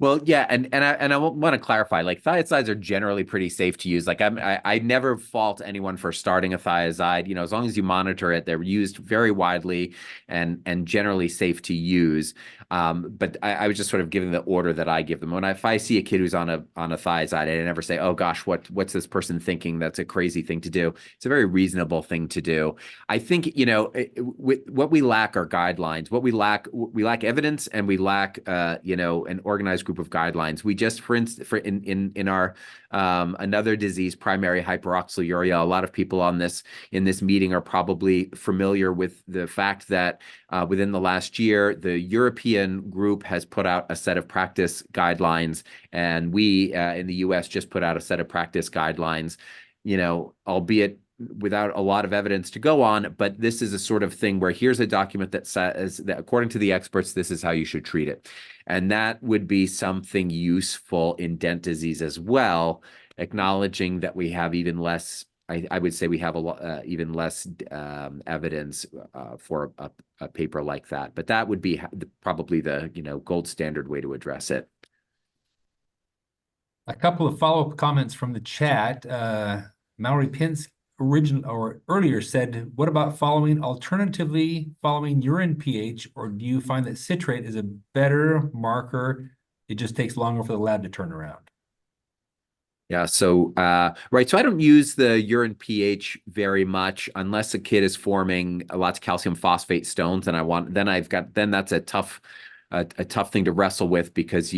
Well, yeah, and I want to clarify, like thiazides are generally pretty safe to use. Like I never fault anyone for starting a thiazide. You know, as long as you monitor it, they're used very widely and generally safe to use. But I was just sort of giving the order that I give them. If I see a kid who's on a thiazide, I never say, oh gosh, what's this person thinking? That's a crazy thing to do. It's a very reasonable thing to do. I think, you know, what we lack are guidelines. We lack evidence, and we lack, you know, an organized group of guidelines. We just, for instance, in our another disease, primary hyperoxaluria, a lot of people in this meeting are probably familiar with the fact that within the last year, the European group has put out a set of practice guidelines, and we in the US just put out a set of practice guidelines, you know, albeit without a lot of evidence to go on. But this is a sort of thing where here's a document that says that according to the experts, this is how you should treat it. And that would be something useful in dent disease as well, acknowledging that we have even less, I would say we have even less evidence for a paper like that. But that would be probably the, you know, gold standard way to address it. A couple of follow-up comments from the chat. Mallory Pinsk earlier said, what about alternatively following urine pH, or do you find that citrate is a better marker? It just takes longer for the lab to turn around. Yeah, so right, so I don't use the urine pH very much unless a kid is forming lots of calcium phosphate stones, and then that's a tough thing to wrestle with, because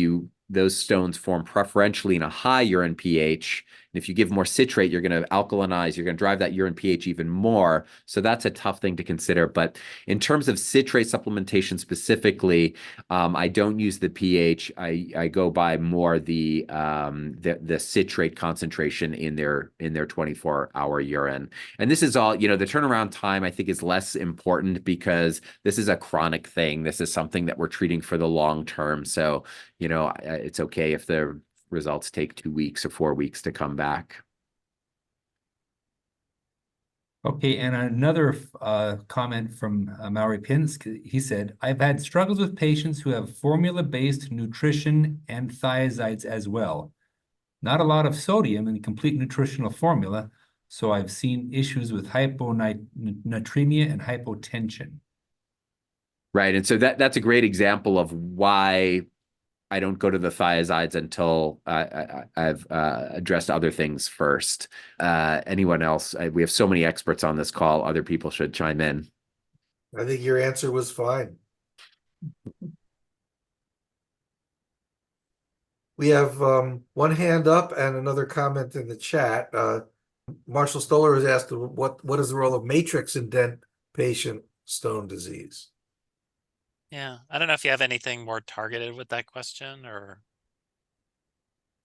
those stones form preferentially in a high urine pH. And if you give more citrate, you're going to alkalinize, you're going to drive that urine pH even more. So that's a tough thing to consider. But in terms of citrate supplementation specifically, I don't use the pH. I go by more the citrate concentration in their 24-hour urine. And this is all, you know, the turnaround time I think is less important, because this is a chronic thing. This is something that we're treating for the long term. So, you know, it's okay if the results take 2 weeks or 4 weeks to come back. Okay, and another comment from Mallory Pinsk. He said, I've had struggles with patients who have formula-based nutrition and thiazides as well. Not a lot of sodium in the complete nutritional formula, so I've seen issues with hyponatremia and hypotension. Right, and so that's a great example of why I don't go to the thiazides until I've addressed other things first. Anyone else? We have so many experts on this call. Other people should chime in. I think your answer was fine. We have one hand up and another comment in the chat. Marshall Stoller has asked, what is the role of matrix in dent patient stone disease? Yeah, I don't know if you have anything more targeted with that question, or.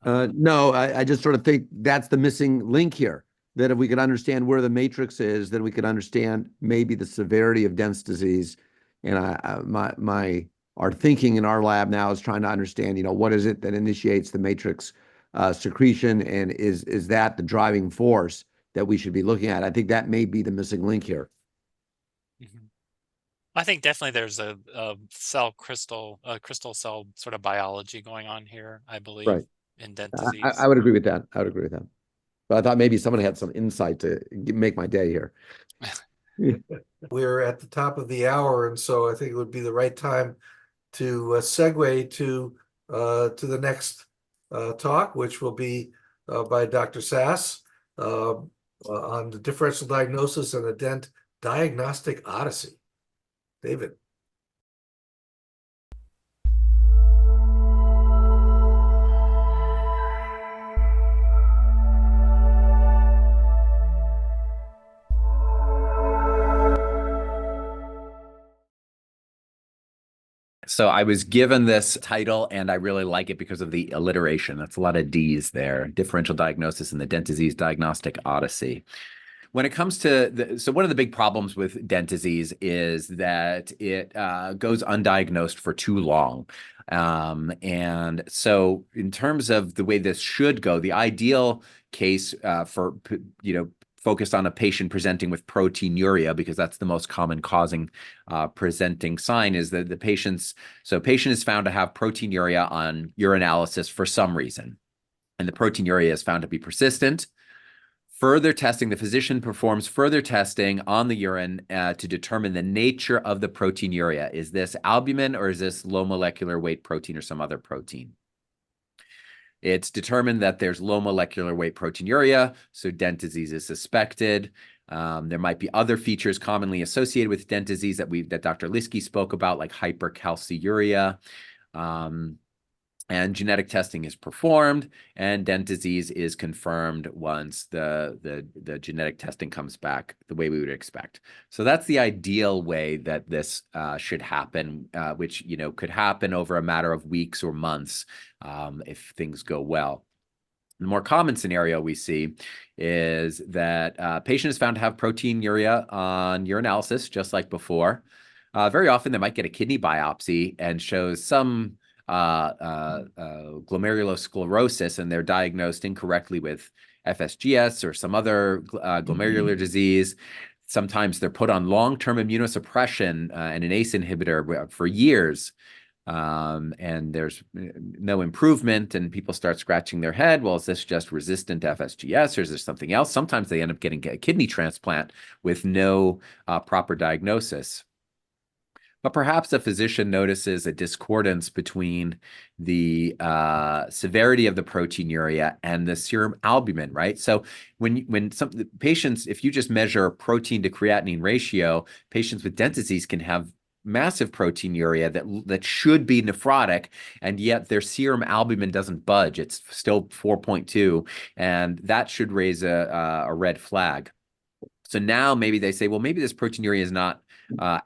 No, I just sort of think that's the missing link here, that if we could understand where the matrix is, then we could understand maybe the severity of Dent's disease. And our thinking in our lab now is trying to understand, you know, what is it that initiates the matrix secretion, and is that the driving force that we should be looking at? I think that may be the missing link here. Mm-hmm. I think definitely there's a crystal cell sort of biology going on here, I believe, right, in dent disease. I would agree with that. I would agree with that. But I thought maybe someone had some insight to make my day here. We're at the top of the hour, and so I think it would be the right time to segue to the next talk, which will be by Dr. Sass on the differential diagnosis and the Dent Diagnostic Odyssey. David. So I was given this title and I really like it because of the alliteration. That's a lot of D's there. Differential diagnosis and the Dent Disease Diagnostic Odyssey. When it comes to so one of the big problems with dent disease is that it goes undiagnosed for too long. And so in terms of the way this should go, the ideal case for, focused on a patient presenting with proteinuria, because that's the most common causing presenting sign, is that patient is found to have proteinuria on urinalysis for some reason. And the proteinuria is found to be persistent. Further testing, the physician performs further testing on the urine to determine the nature of the proteinuria. Is this albumin or is this low molecular weight protein or some other protein? It's determined that there's low molecular weight proteinuria, so dent disease is suspected. There might be other features commonly associated with dent disease that Dr. Lieske spoke about, like hypercalciuria. And genetic testing is performed, and dent disease is confirmed once the genetic testing comes back the way we would expect. So that's the ideal way that this should happen, which could happen over a matter of weeks or months if things go well. The more common scenario we see is that a patient is found to have proteinuria on urinalysis, just like before. Very often they might get a kidney biopsy and shows some glomerulosclerosis, and they're diagnosed incorrectly with FSGS or some other glomerular disease. Sometimes they're put on long-term immunosuppression and an ACE inhibitor for years, and there's no improvement, and people start scratching their head. Well, is this just resistant FSGS, or is there something else? Sometimes they end up getting a kidney transplant with no proper diagnosis. But perhaps a physician notices a discordance between the severity of the proteinuria and the serum albumin, right? So when some patients, if you just measure protein to creatinine ratio, patients with dent disease can have massive proteinuria that should be nephrotic, and yet their serum albumin doesn't budge. It's still 4.2, and that should raise a red flag. So now maybe they say, well, maybe this proteinuria is not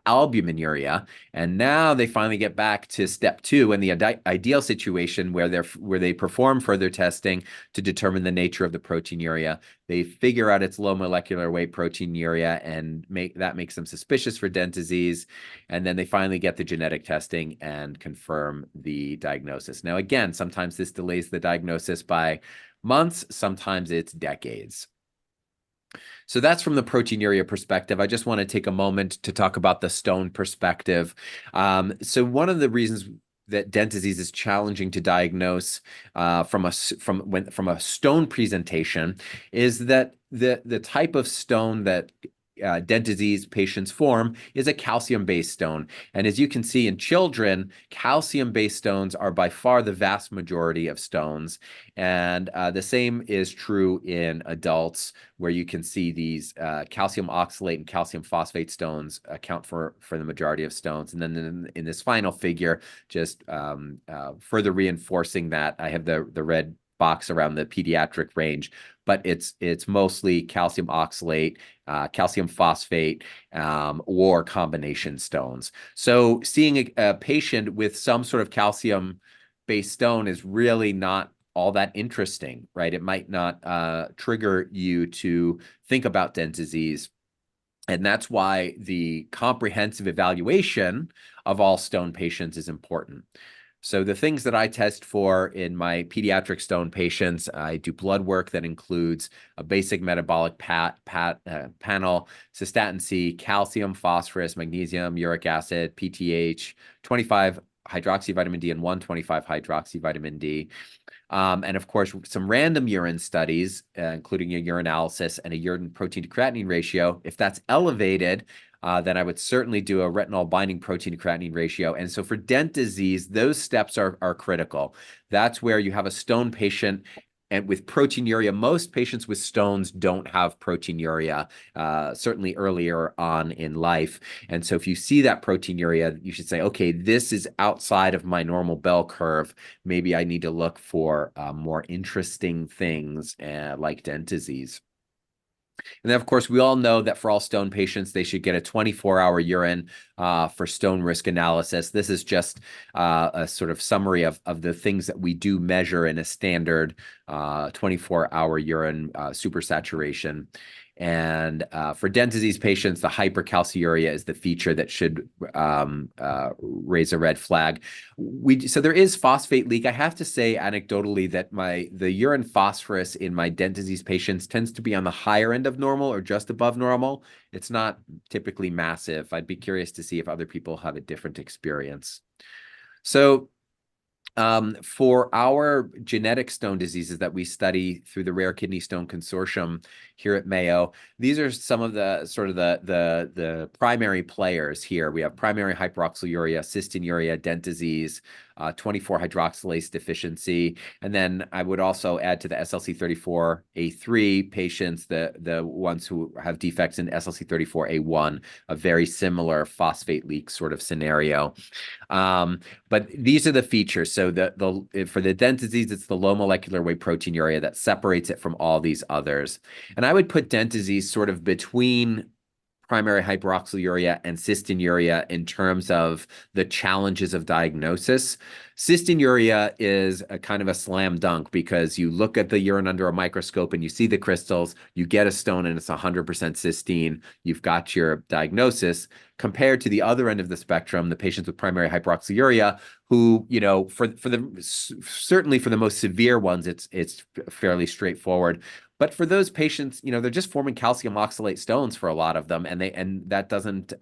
albuminuria, and now they finally get back to step 2 in the ideal situation where they perform further testing to determine the nature of the proteinuria. They figure out it's low molecular weight proteinuria, and that makes them suspicious for dent disease, and then they finally get the genetic testing and confirm the diagnosis. Now, again, sometimes this delays the diagnosis by months, sometimes it's decades. So that's from the proteinuria perspective. I just want to take a moment to talk about the stone perspective. So one of the reasons that dent disease is challenging to diagnose from a stone presentation is that the type of stone that dent disease patients form is a calcium-based stone. And as you can see in children, calcium-based stones are by far the vast majority of stones. And the same is true in adults, where you can see these calcium oxalate and calcium phosphate stones account for the majority of stones. And then in this final figure, just further reinforcing that, I have the red box around the pediatric range, but it's mostly calcium oxalate, calcium phosphate, or combination stones. So seeing a patient with some sort of calcium-based stone is really not all that interesting, right? It might not trigger you to think about dent disease. And that's why the comprehensive evaluation of all stone patients is important. So the things that I test for in my pediatric stone patients, I do blood work that includes a basic metabolic panel, cystatin C, calcium, phosphorus, magnesium, uric acid, PTH, 25 hydroxyvitamin D, and 125 hydroxyvitamin D. And of course, some random urine studies, including a urinalysis and a urine protein to creatinine ratio. If that's elevated, then I would certainly do a retinol binding protein to creatinine ratio. And so for dent disease, those steps are critical. That's where you have a stone patient and with proteinuria. Most patients with stones don't have proteinuria, certainly earlier on in life. And so if you see that proteinuria, you should say, okay, this is outside of my normal bell curve. Maybe I need to look for more interesting things like dent disease. And then, of course, we all know that for all stone patients, they should get a 24-hour urine for stone risk analysis. This is just a sort of summary of the things that we do measure in a standard 24-hour urine supersaturation. And for Dent disease patients, the hypercalciuria is the feature that should raise a red flag. So there is phosphate leak. I have to say anecdotally that the urine phosphorus in my Dent disease patients tends to be on the higher end of normal or just above normal. It's not typically massive. I'd be curious to see if other people have a different experience. So for our genetic stone diseases that we study through the Rare Kidney Stone Consortium here at Mayo, these are some of the sort of the primary players here. We have primary hyperoxaluria, cystinuria, Dent disease, 24-hydroxylase deficiency, and then I would also add to the SLC34A3 patients the ones who have defects in SLC34A1, a very similar phosphate leak sort of scenario. But these are the features. So for the Dent disease, it's the low molecular weight proteinuria that separates it from all these others. And I would put Dent disease sort of between primary hyperoxaluria and cystinuria in terms of the challenges of diagnosis. Cystinuria is a kind of a slam dunk because you look at the urine under a microscope and you see the crystals, you get a stone and it's 100% cystine, you've got your diagnosis, compared to the other end of the spectrum, the patients with primary hyperoxaluria, who, you know, certainly for the most severe ones, it's fairly straightforward. But for those patients, you know, they're just forming calcium oxalate stones for a lot of them, and that doesn't,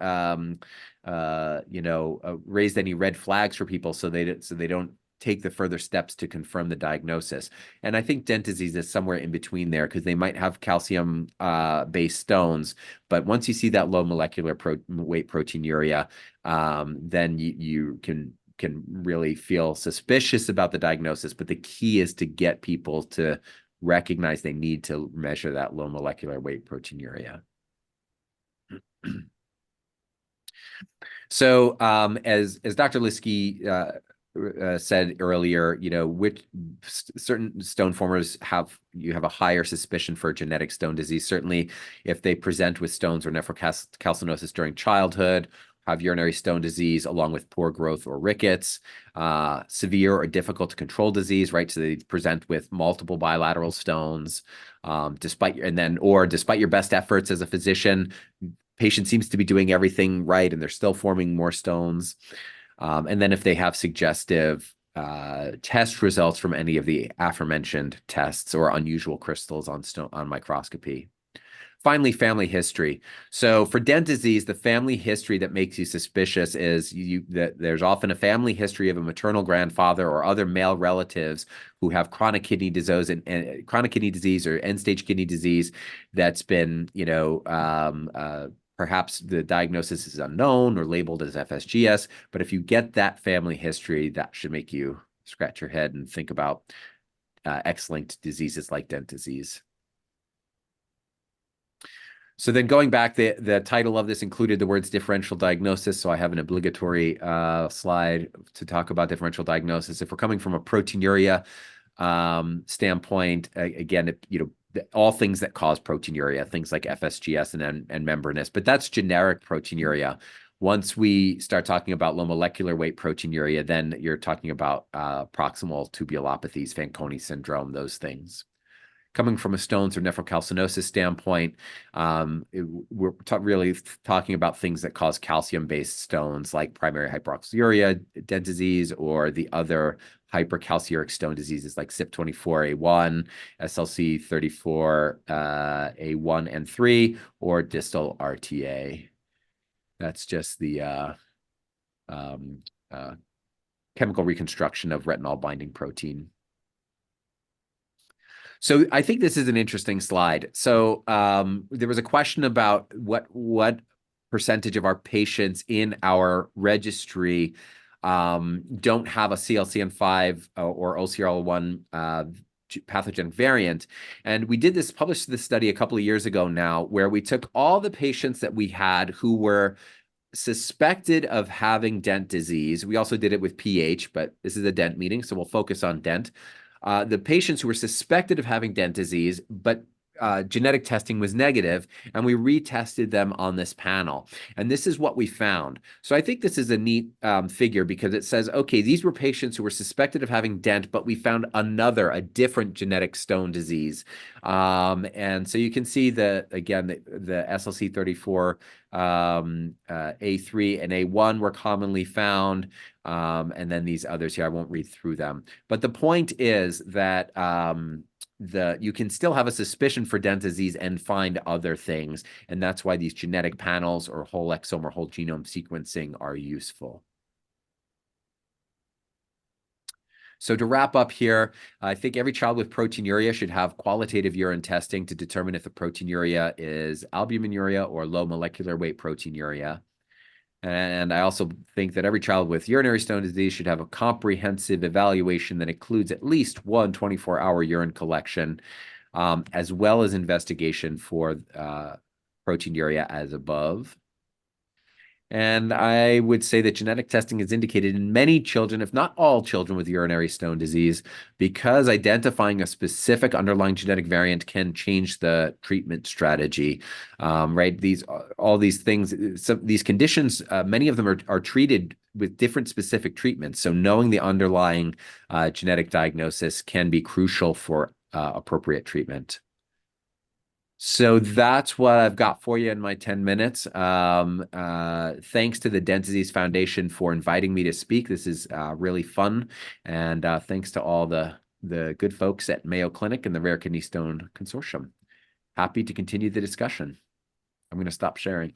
raise any red flags for people, so they don't take the further steps to confirm the diagnosis. And I think Dent disease is somewhere in between there because they might have calcium based stones, but once you see that low molecular weight proteinuria, then you can really feel suspicious about the diagnosis. But the key is to get people to recognize they need to measure that low molecular weight proteinuria. So as Dr. Lieske said earlier, you know, which certain stone formers you have a higher suspicion for genetic stone disease. Certainly if they present with stones or nephrocalcinosis during childhood, have urinary stone disease along with poor growth or rickets, severe or difficult to control disease, right? So they present with multiple bilateral stones, despite your best efforts as a physician, patient seems to be doing everything right and they're still forming more stones. And then if they have suggestive test results from any of the aforementioned tests or unusual crystals on microscopy. Finally, family history. So for Dent disease, the family history that makes you suspicious is that there's often a family history of a maternal grandfather or other male relatives who have chronic kidney disease and chronic kidney disease or end-stage kidney disease that's been, you know, perhaps the diagnosis is unknown or labeled as FSGS. But if you get that family history, that should make you scratch your head and think about X-linked diseases like Dent disease. So then going back, the title of this included the words differential diagnosis. So I have an obligatory slide to talk about differential diagnosis. If we're coming from a proteinuria standpoint, again, you know, all things that cause proteinuria, things like FSGS and membranous, but that's generic proteinuria. Once we start talking about low molecular weight proteinuria, then you're talking about proximal tubulopathies, Fanconi syndrome, those things. Coming from a stones or nephrocalcinosis standpoint, we're really talking about things that cause calcium-based stones like primary hyperoxaluria, Dent disease, or the other hypercalciuric stone diseases like CYP24A1, SLC34A1 and 3, or distal RTA. That's just the chemical reconstruction of retinol binding protein. So I think this is an interesting slide. So there was a question about what percentage of our patients in our registry don't have a CLCN5 or OCR1 pathogenic variant. And we published this study a couple of years ago now, where we took all the patients that we had who were suspected of having Dent disease. We also did it with PH, but this is a Dent meeting, so we'll focus on Dent. The patients who were suspected of having Dent disease, but genetic testing was negative, and we retested them on this panel. And this is what we found. So I think this is a neat figure because it says, okay, these were patients who were suspected of having Dent, but we found a different genetic stone disease. And so you can see again, the SLC34 A3 and A1 were commonly found. And then these others here, I won't read through them. But the point is that you can still have a suspicion for Dent disease and find other things. And that's why these genetic panels or whole exome or whole genome sequencing are useful. So to wrap up here, I think every child with proteinuria should have qualitative urine testing to determine if the proteinuria is albuminuria or low molecular weight proteinuria. And I also think that every child with urinary stone disease should have a comprehensive evaluation that includes at least one 24-hour urine collection, as well as investigation for proteinuria as above. And I would say that genetic testing is indicated in many children, if not all children with urinary stone disease, because identifying a specific underlying genetic variant can change the treatment strategy, right? All these things, these conditions, many of them are treated with different specific treatments. So knowing the underlying genetic diagnosis can be crucial for appropriate treatment. So that's what I've got for you in my 10 minutes. Thanks to the Dent Disease Foundation for inviting me to speak. This is really fun. And thanks to all the good folks at Mayo Clinic and the Rare Kidney Stone Consortium. Happy to continue the discussion. I'm going to stop sharing.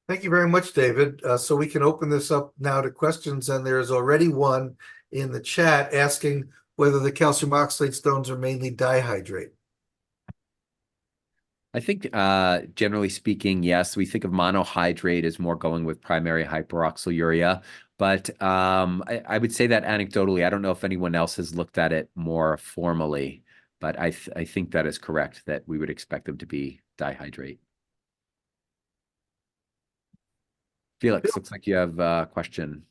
Thank you very much, David. So we can open this up now to questions. And there's already one in the chat asking whether the calcium oxalate stones are mainly dihydrate. I think generally speaking, yes, we think of monohydrate as more going with primary hyperoxaluria, but I would say that anecdotally. I don't know if anyone else has looked at it more formally, but I think that is correct, that we would expect them to be dihydrate. Felix, looks like you have a question.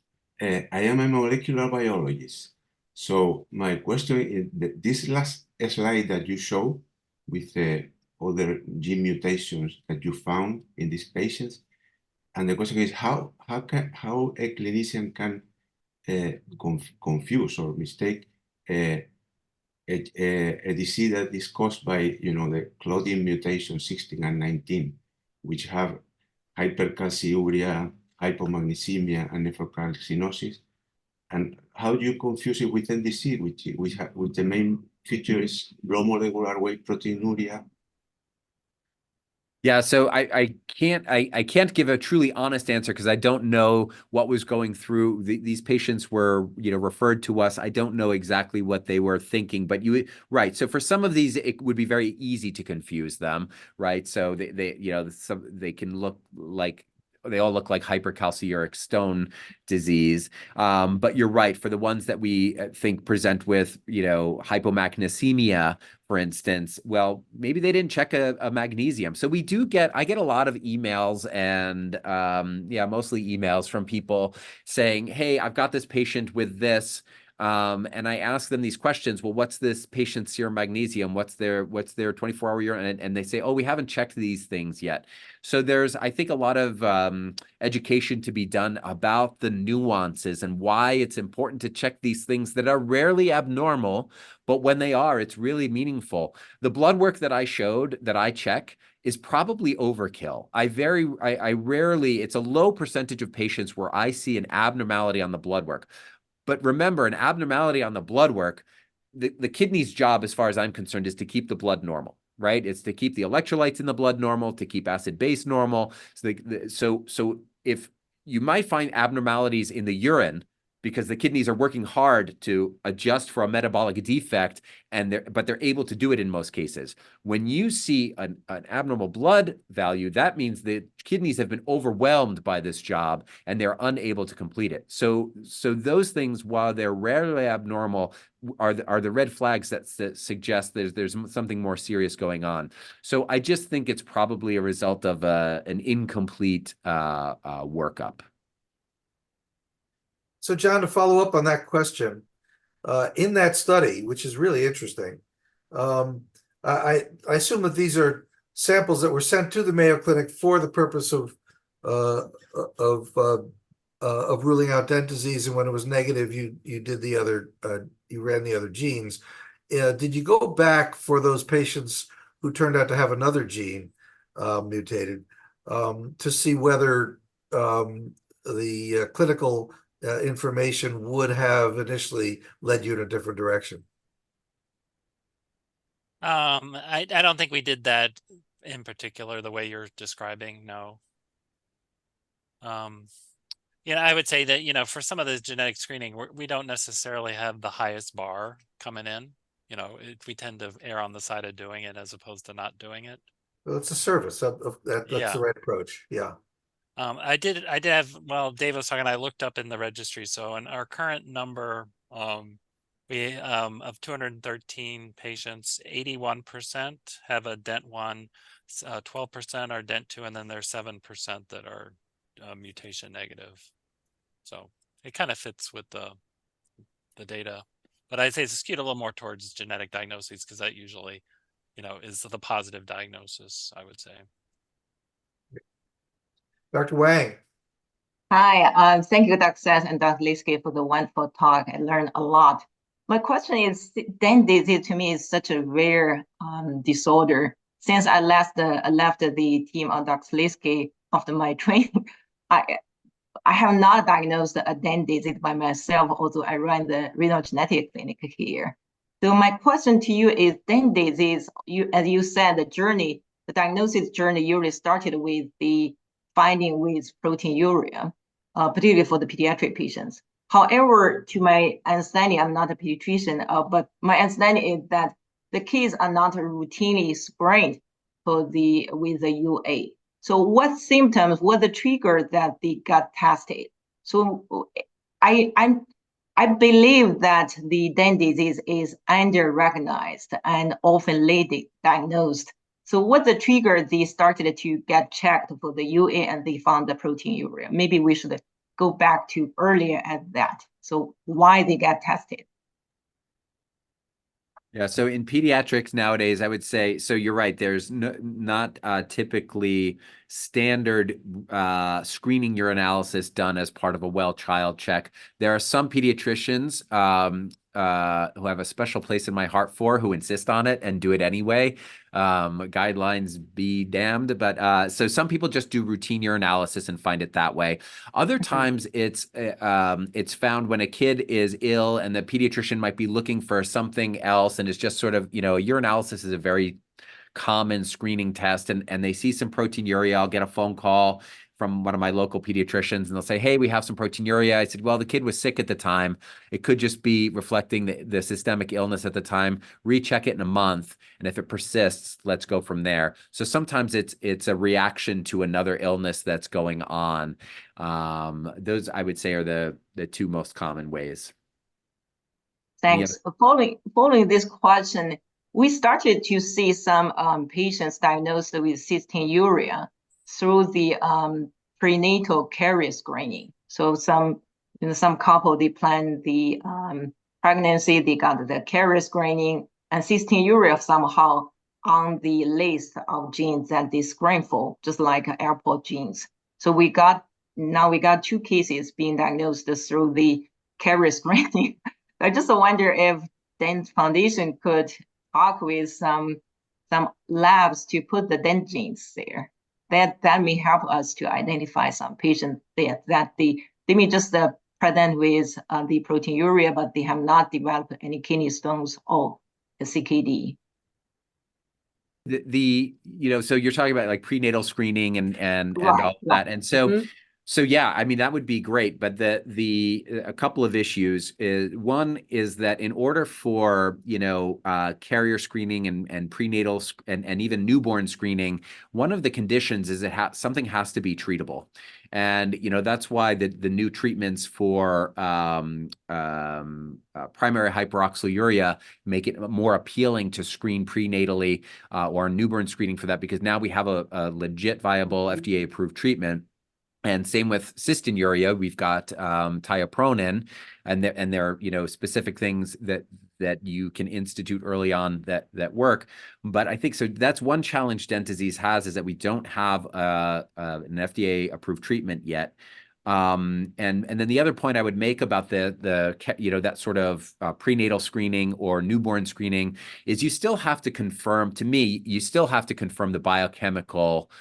I am a molecular biologist. So my question is this last slide that you show with the other gene mutations that you found in these patients, and the question is how a clinician can confuse or mistake a disease that is caused by the Claudin mutation 16 and 19, which have hypercalciuria, hypomagnesemia, and nephrocalcinosis. And how do you confuse it with NDC, which the main feature is low molecular weight proteinuria? Yeah, so I can't give a truly honest answer because I don't know what was going through. These patients were referred to us. I don't know exactly what they were thinking, but right. So for some of these, it would be very easy to confuse them, right? So they can look like. They all look like hypercalciuric stone disease. But you're right, for the ones that we think present with, hypomagnesemia, for instance, well, maybe they didn't check a magnesium. So I get a lot of emails and mostly emails from people saying, hey, I've got this patient with this. And I ask them these questions. Well, what's this patient's serum magnesium? What's their 24-hour urine? And they say, oh, we haven't checked these things yet. So there's, I think, a lot of education to be done about the nuances and why it's important to check these things that are rarely abnormal, but when they are, it's really meaningful. The blood work that I showed, that I check, is probably overkill. I rarely, it's a low percentage of patients where I see an abnormality on the blood work. But remember, an abnormality on the blood work, the kidney's job, as far as I'm concerned, is to keep the blood normal, right? It's to keep the electrolytes in the blood normal, to keep acid base normal. So if you might find abnormalities in the urine because the kidneys are working hard to adjust for a metabolic defect, but they're able to do it in most cases. When you see an abnormal blood value, that means the kidneys have been overwhelmed by this job and they're unable to complete it. So those things, while they're rarely abnormal, are the red flags that suggest there's something more serious going on. So I just think it's probably a result of an incomplete workup. So John, to follow up on that question, in that study, which is really interesting, I assume that these are samples that were sent to the Mayo Clinic for the purpose of ruling out dent disease, and when it was negative, you did the other, you ran the other genes. Did you go back for those patients who turned out to have another gene mutated to see whether the clinical information would have initially led you in a different direction? I don't think we did that in particular the way you're describing. No. I would say that, for some of the genetic screening, we don't necessarily have the highest bar coming in. We tend to err on the side of doing it as opposed to not doing it. Well, it's a service. That's Yeah. the right approach. Yeah. I did have, well, Dave was talking, I looked up in the registry. So in our current number, we of 213 patients, 81% have a Dent 1, 12% are Dent 2, and then there's 7% that are mutation negative. So it kind of fits with the data, but I'd say it's skewed a little more towards genetic diagnoses because that usually, is the positive diagnosis, I would say. Dr. Wang. Hi, thank you, Dr. Sass and Dr. Lieske, for the wonderful talk. I learned a lot. My question is, Dent disease to me is such a rare disorder. Since I left the team of Dr. Lieske after my training, I have not diagnosed a Dent disease by myself, although I run the renal genetic clinic here. So my question to you is, Dent disease, as you said, the diagnosis journey usually started with the finding with proteinuria, particularly for the pediatric patients. However, to my understanding, I'm not a pediatrician, but my understanding is that the kids are not routinely screened with the UA. So what symptoms, what the trigger that they got tested? So I believe that the Dent disease is under-recognized and often late diagnosed. So what the trigger they started to get checked for the UA and they found the proteinuria? Maybe we should go back to earlier at that. So why they get tested? Yeah, so in pediatrics nowadays, I would say, so you're right, there's not typically standard screening urinalysis done as part of a well child check. There are some pediatricians who have a special place in my heart for, who insist on it and do it anyway. Guidelines be damned, but so some people just do routine urinalysis and find it that way. Other times it's found when a kid is ill and the pediatrician might be looking for something else, and it's just sort of, a urinalysis is a very common screening test, and they see some proteinuria. I'll get a phone call from one of my local pediatricians and they'll say, hey, we have some proteinuria. I said, well, the kid was sick at the time. It could just be reflecting the systemic illness at the time. Recheck it in a month. And if it persists, let's go from there. So sometimes it's a reaction to another illness that's going on. Those, I would say, are the two most common ways. Thanks. Following this question, we started to see some patients diagnosed with cystinuria through the prenatal carrier screening. So some couple, they planned the pregnancy, they got the carrier screening, and cystinuria somehow on the list of genes that they screen for, just like airport genes. So now we got 2 cases being diagnosed through the carrier screening. I just wonder if Dent Foundation could talk with some labs to put the Dent genes there. That may help us to identify some patients that they may just present with the proteinuria, but they have not developed any kidney stones or the CKD. So you're talking about like prenatal screening and all of that, and so. So yeah, I mean, that would be great, but a couple of issues is, one is that in order for, carrier screening and prenatal and even newborn screening, one of the conditions is something has to be treatable. And, that's why the new treatments for primary hyperoxaluria make it more appealing to screen prenatally or newborn screening for that, because now we have a legit, viable, FDA-approved treatment. And same with cystinuria, we've got tiopronin, and there are specific things that that you can institute early on that work. But I think so that's one challenge Dent Disease has, is that we don't have an FDA approved treatment yet. And then the other point I would make about that sort of prenatal screening or newborn screening is you still have to confirm, to me, you still have to confirm the biochemical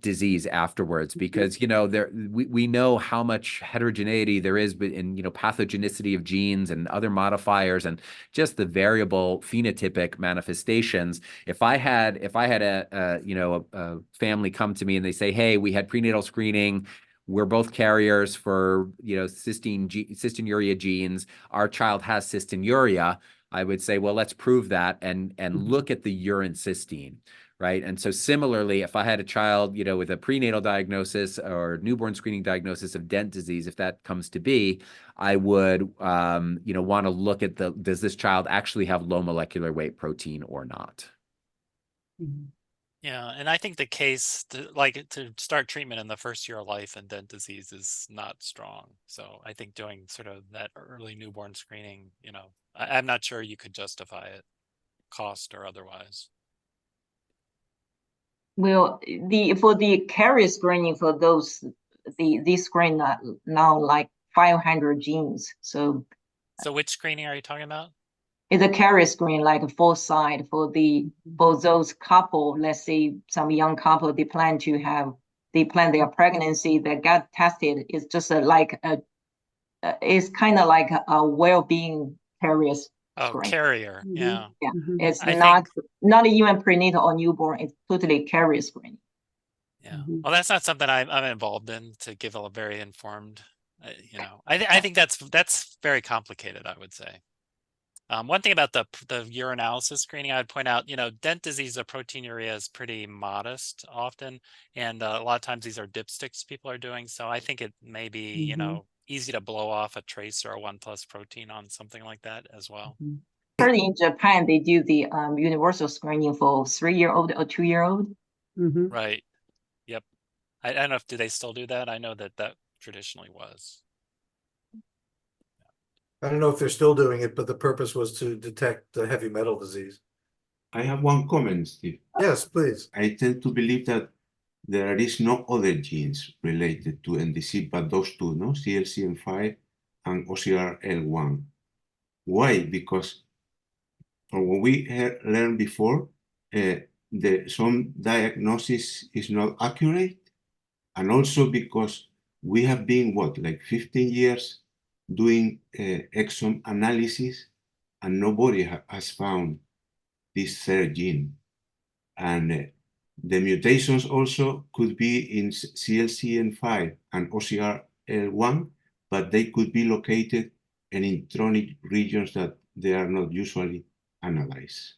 disease afterwards, because we know how much heterogeneity there is in pathogenicity of genes and other modifiers and just the variable phenotypic manifestations. If I had a family come to me and they say, hey, we had prenatal screening, we're both carriers for cystinuria genes, our child has cystinuria, I would say, well, let's prove that and look at the urine cysteine. Right. And so similarly, if I had a child, with a prenatal diagnosis or newborn screening diagnosis of Dent disease, if that comes to be, I would, want to look at does this child actually have low molecular weight protein or not? Yeah, and I think the case to start treatment in the first year of life in Dent disease is not strong. So I think doing sort of that early newborn screening, I'm not sure you could justify it, cost or otherwise. Well, for the carrier screening for those, the screen now like 500 genes. So which screening are you talking about? It's a carrier screen, like a foresight for those couple. Let's say some young couple, they plan their pregnancy, that got tested. It's just it's kind of like a well-being carrier screen. Carrier, yeah. Yeah, it's not even prenatal or newborn. It's totally carrier screening. Yeah, well, that's not something I'm involved in to give a very informed. I think that's very complicated, I would say. One thing about the urinalysis screening, I would point out, Dent disease of proteinuria is pretty modest often, and a lot of times these are dipsticks people are doing. So I think it may be, easy to blow off a trace or a 1+ protein on something like that as well. Currently in Japan, they do the universal screening for 3-year-old or 2-year-old. Right. Yep. I don't know do they still do that? I know that traditionally was. I don't know if they're still doing it, but the purpose was to detect the heavy metal disease. I have one comment, Steve. Yes, please. I tend to believe that there is no other genes related to NDC but those two, no? CLCN5 and OCRL1. Why? Because from what we learned before, some diagnosis is not accurate, and also because we have been, 15 years doing exome analysis, and nobody has found this third gene. And the mutations also could be in CLCN5 and OCRL1, but they could be located in intronic regions that they are not usually analyzed.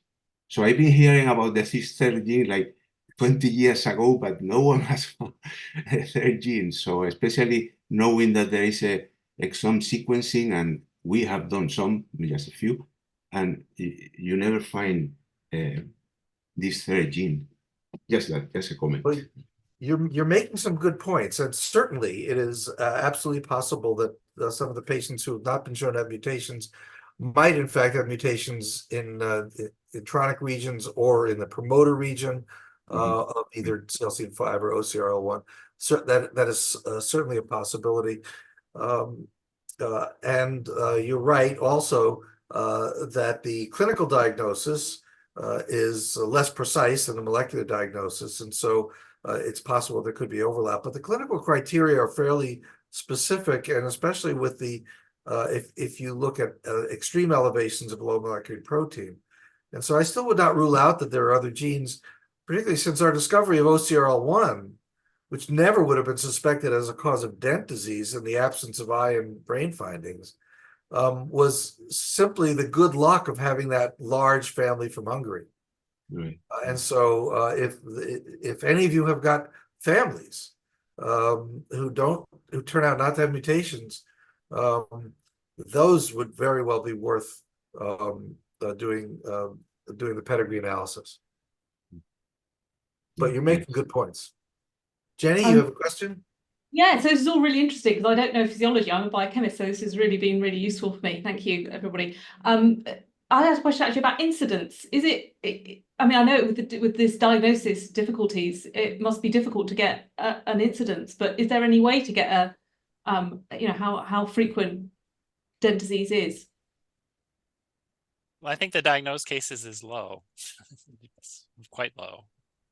So I've been hearing about the third gene like 20 years ago, but no one has found a third gene. So especially knowing that there is a exome sequencing, and we have done just a few, and you never find this third gene. Just a comment. Well, you're making some good points, and certainly it is absolutely possible that some of the patients who have not been shown to have mutations might in fact have mutations in intronic regions or in the promoter region of either CLCN5 or OCRL1. So that is certainly a possibility. And you're right also that the clinical diagnosis is less precise than the molecular diagnosis. And so it's possible there could be overlap, but the clinical criteria are fairly specific, and especially with the, if you look at extreme elevations of low molecular protein. And so I still would not rule out that there are other genes, particularly since our discovery of OCRL1, which never would have been suspected as a cause of Dent disease in the absence of eye and brain findings, was simply the good luck of having that large family from Hungary. Right. And so if any of you have got families who turn out not to have mutations, those would very well be worth doing the pedigree analysis. But you're making good points. Jenny, you have a question? Yeah, so this is all really interesting because I don't know physiology. I'm a biochemist, so this has really been really useful for me. Thank you, everybody. I asked a question actually about incidence. Is I mean, I know with this diagnosis difficulties, it must be difficult to get an incidence, but is there any way to get a, how frequent Dent disease is? Well, I think the diagnosed cases is low. It's quite low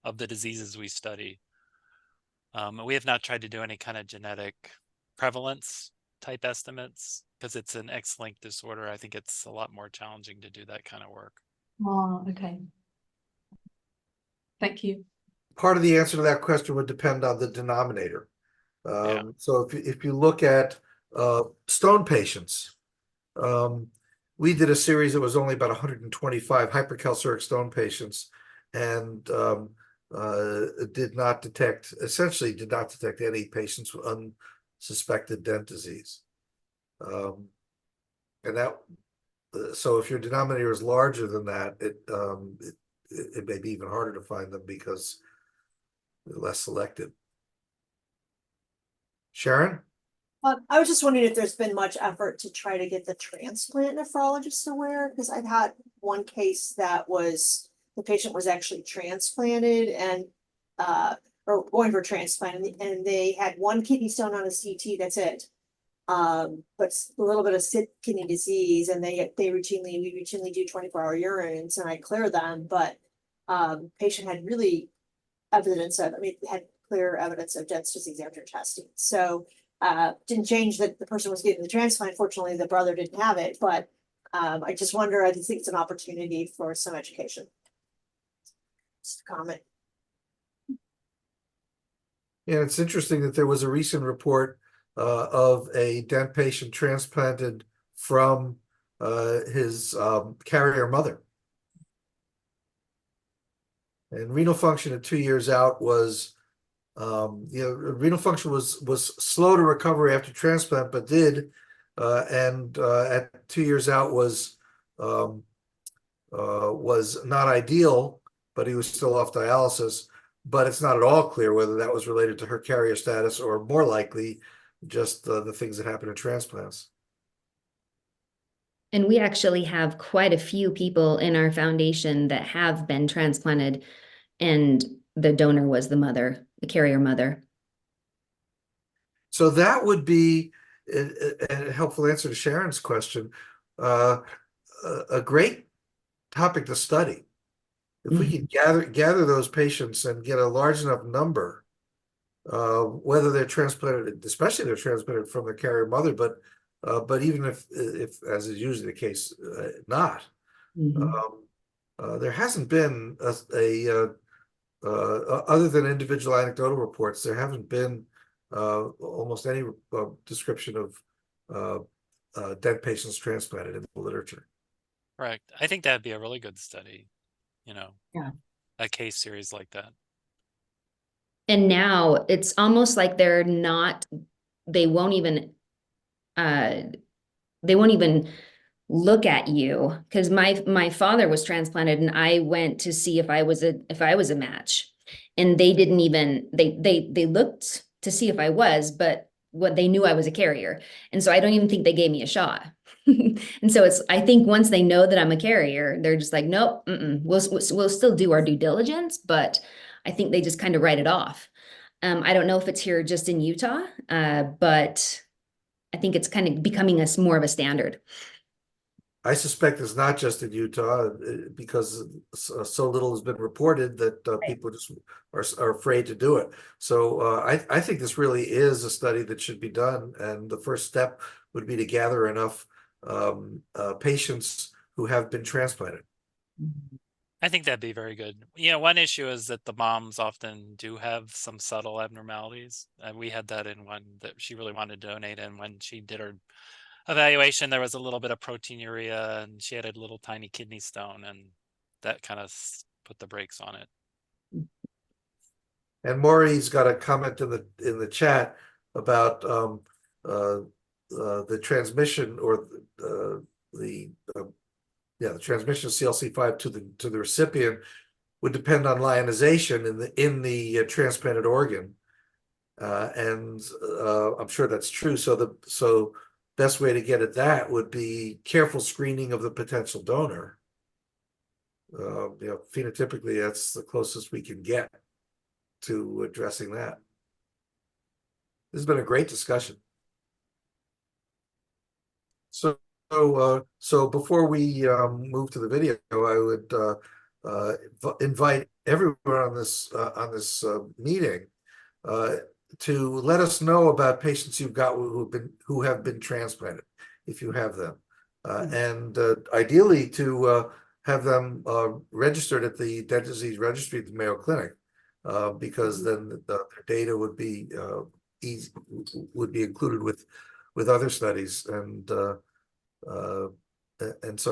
of the diseases we study. We have not tried to do any kind of genetic prevalence type estimates because it's an X-linked disorder. I think it's a lot more challenging to do that kind of work. Oh, okay. Thank you. Part of the answer to that question would depend on the denominator. So if you look at stone patients, we did a series that was only about 125 hypercalcuric stone patients, and essentially did not detect any patients with unsuspected dent disease. So if your denominator is larger than that, it may be even harder to find them because they're less selected. Sharon? I was just wondering if there's been much effort to try to get the transplant nephrologists aware, because I've had one case that the patient was actually transplanted and or going for transplant, and they had one kidney stone on a CT, that's it. But a little bit of kidney disease, and we routinely do 24-hour urines, and I clear them, but patient had really had clear evidence of Dent's disease after testing. So didn't change that the person was getting the transplant. Fortunately, the brother didn't have it, but I just wonder, I just think it's an opportunity for some education. Just a comment. Yeah, it's interesting that there was a recent report of a Dent patient transplanted from his carrier mother. And renal function at 2 years out was, renal function was slow to recover after transplant, but did, and at 2 years out was not ideal, but he was still off dialysis. But it's not at all clear whether that was related to her carrier status or more likely just the things that happen in transplants. And we actually have quite a few people in our foundation that have been transplanted, and the donor was the mother, the carrier mother. So that would be a helpful answer to Sharon's question. A great topic to study. If we can gather those patients and get a large enough number, whether they're transplanted, especially they're transplanted from their carrier mother, but even if as is usually the case, not, there hasn't been other than individual anecdotal reports, there haven't been almost any description of Dent patients transplanted in the literature. Correct. I think that'd be a really good study, a case series like that. And now it's almost like they won't even look at you, because my father was transplanted and I went to see if I was a match, and they didn't even they looked to see if I was, but what they knew I was a carrier, and so I don't even think they gave me a shot. And so I think once they know that I'm a carrier, they're just like, nope, we'll still do our due diligence, but I think they just kind of write it off. I don't know if it's here just in Utah, but I think it's kind of becoming more of a standard. I suspect it's not just in Utah because so little has been reported that people just are afraid to do it. So I think this really is a study that should be done, and the first step would be to gather enough patients who have been transplanted. I think that'd be very good. One issue is that the moms often do have some subtle abnormalities. We had that in one that she really wanted to donate, and when she did her evaluation, there was a little bit of proteinuria, and she had a little tiny kidney stone, and that kind of put the brakes on it. And Maury's got a comment in the chat about the transmission or the transmission of CLC5 to the recipient would depend on lionization in the transplanted organ. And I'm sure that's true. So best way to get at that would be careful screening of the potential donor. Phenotypically, that's the closest we can get to addressing that. This has been a great discussion. So before we move to the video, I would invite everyone on this meeting to let us know about patients you've got who have been transplanted, if you have them, and ideally to have them registered at the Dent Disease Registry at the Mayo Clinic, because then their data would be included with other studies, and so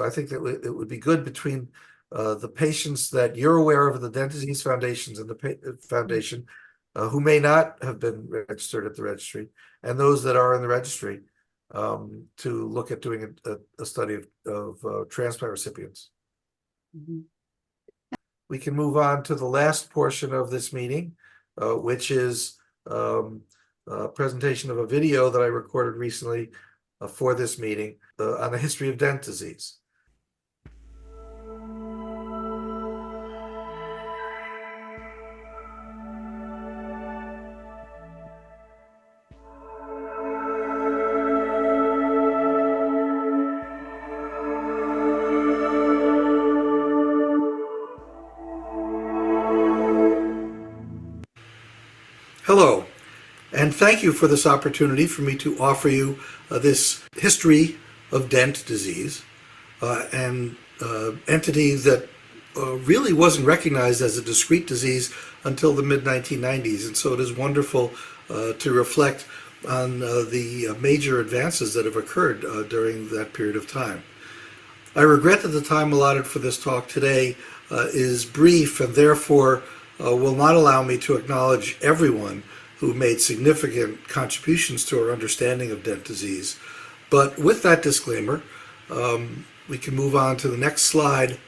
I think that it would be good between the patients that you're aware of, the Dent Disease Foundations and the foundation, who may not have been registered at the registry, and those that are in the registry, to look at doing a study of transplant recipients. We can move on to the last portion of this meeting, which is a presentation of a video that I recorded recently for this meeting on the history of dent disease. Hello, and thank you for this opportunity for me to offer you this history of dent disease, an entity that really wasn't recognized as a discrete disease until the mid-1990s, and so it is wonderful to reflect on the major advances that have occurred during that period of time. I regret that the time allotted for this talk today is brief, and therefore will not allow me to acknowledge everyone who made significant contributions to our understanding of dent disease. But with that disclaimer, we can move on to the next slide,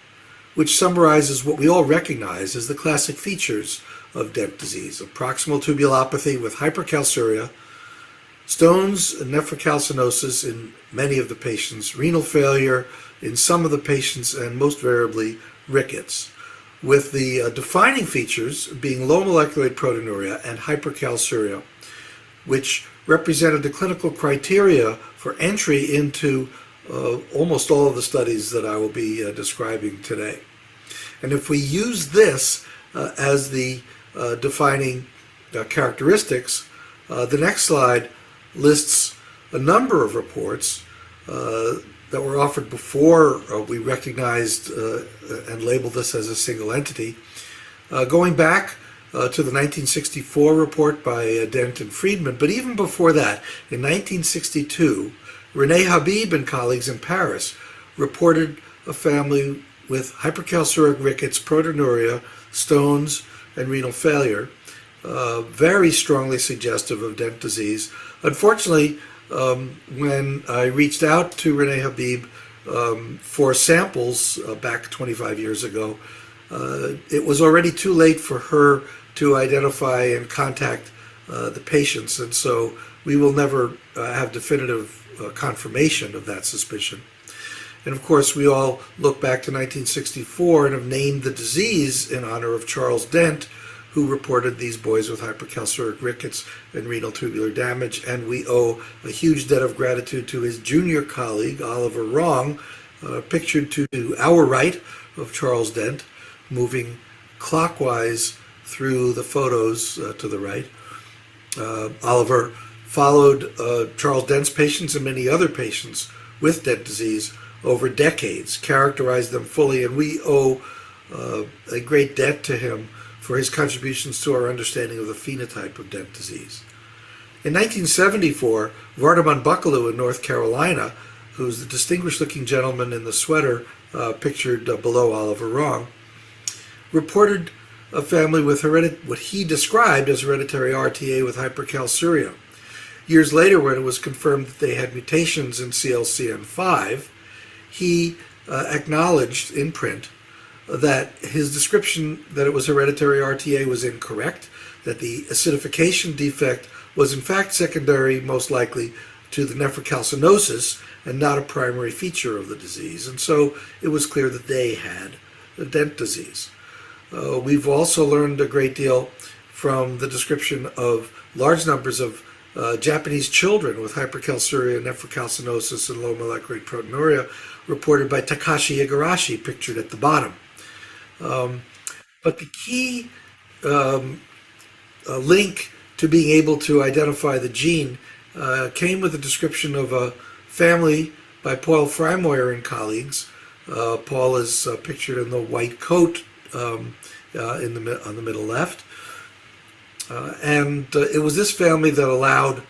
which summarizes what we all recognize as the classic features of dent disease: a proximal tubulopathy with hypercalciuria, stones and nephrocalcinosis in many of the patients, renal failure in some of the patients, and most variably rickets, with the defining features being low molecular weight proteinuria and hypercalciuria, which represented the clinical criteria for entry into almost all of the studies that I will be describing today. And if we use this as the defining characteristics, the next slide lists a number of reports that were offered before we recognized and labeled this as a single entity, going back to the 1964 report by Dent and Friedman. But even before that, in 1962, René Habib and colleagues in Paris reported a family with hypercalciuric rickets, proteinuria, stones, and renal failure, very strongly suggestive of dent disease. Unfortunately, when I reached out to René Habib for samples back 25 years ago, it was already too late for her to identify and contact the patients, and so we will never have definitive confirmation of that suspicion. And of course, we all look back to 1964 and have named the disease in honor of Charles Dent, who reported these boys with hypercalciuric rickets and renal tubular damage, and we owe a huge debt of gratitude to his junior colleague, Oliver Wrong, pictured to our right of Charles Dent, moving clockwise through the photos to the right. Oliver followed Charles Dent's patients and many other patients with dent disease over decades, characterized them fully, and we owe a great debt to him for his contributions to our understanding of the phenotype of dent disease. In 1974, Vardaman Buckaloo in North Carolina, who's the distinguished-looking gentleman in the sweater pictured below Oliver Wrong, reported a family with what he described as hereditary RTA with hypercalciuria. Years later, when it was confirmed that they had mutations in CLCN5, he acknowledged in print that his description that it was hereditary RTA was incorrect, that the acidification defect was in fact secondary, most likely, to the nephrocalcinosis and not a primary feature of the disease. And so it was clear that they had the Dent disease. We've also learned a great deal from the description of large numbers of Japanese children with hypercalciuria, nephrocalcinosis, and low molecular proteinuria reported by Takashi Igarashi, pictured at the bottom. But the key link to being able to identify the gene came with a description of a family by Paul Freimeyer and colleagues. Paul is pictured in the white coat on the middle left. And it was this family that allowed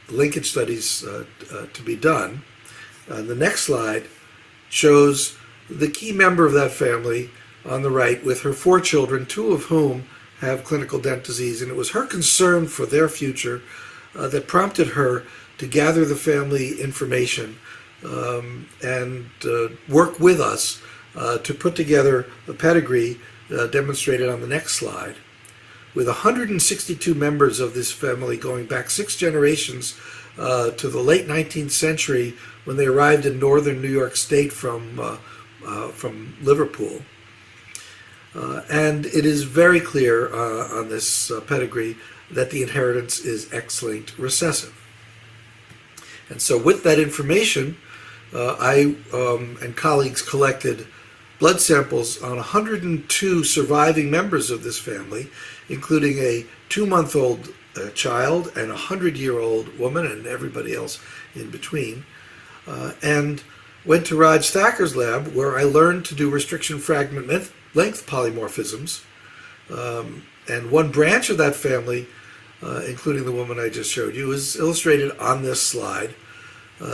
linkage studies to be done. The next slide shows the key member of that family on the right with her 4 children, 2 of whom have clinical Dent disease. And it was her concern for their future that prompted her to gather the family information and work with us to put together a pedigree demonstrated on the next slide, with 162 members of this family going back 6 generations to the late 19th century when they arrived in northern New York State from Liverpool. And it is very clear on this pedigree that the inheritance is X-linked recessive. And so with that information, I and colleagues collected blood samples on 102 surviving members of this family, including a 2-month-old child and a 100-year-old woman and everybody else in between, and went to Raj Thacker's lab, where I learned to do restriction fragment length polymorphisms. And one branch of that family, including the woman I just showed you, is illustrated on this slide,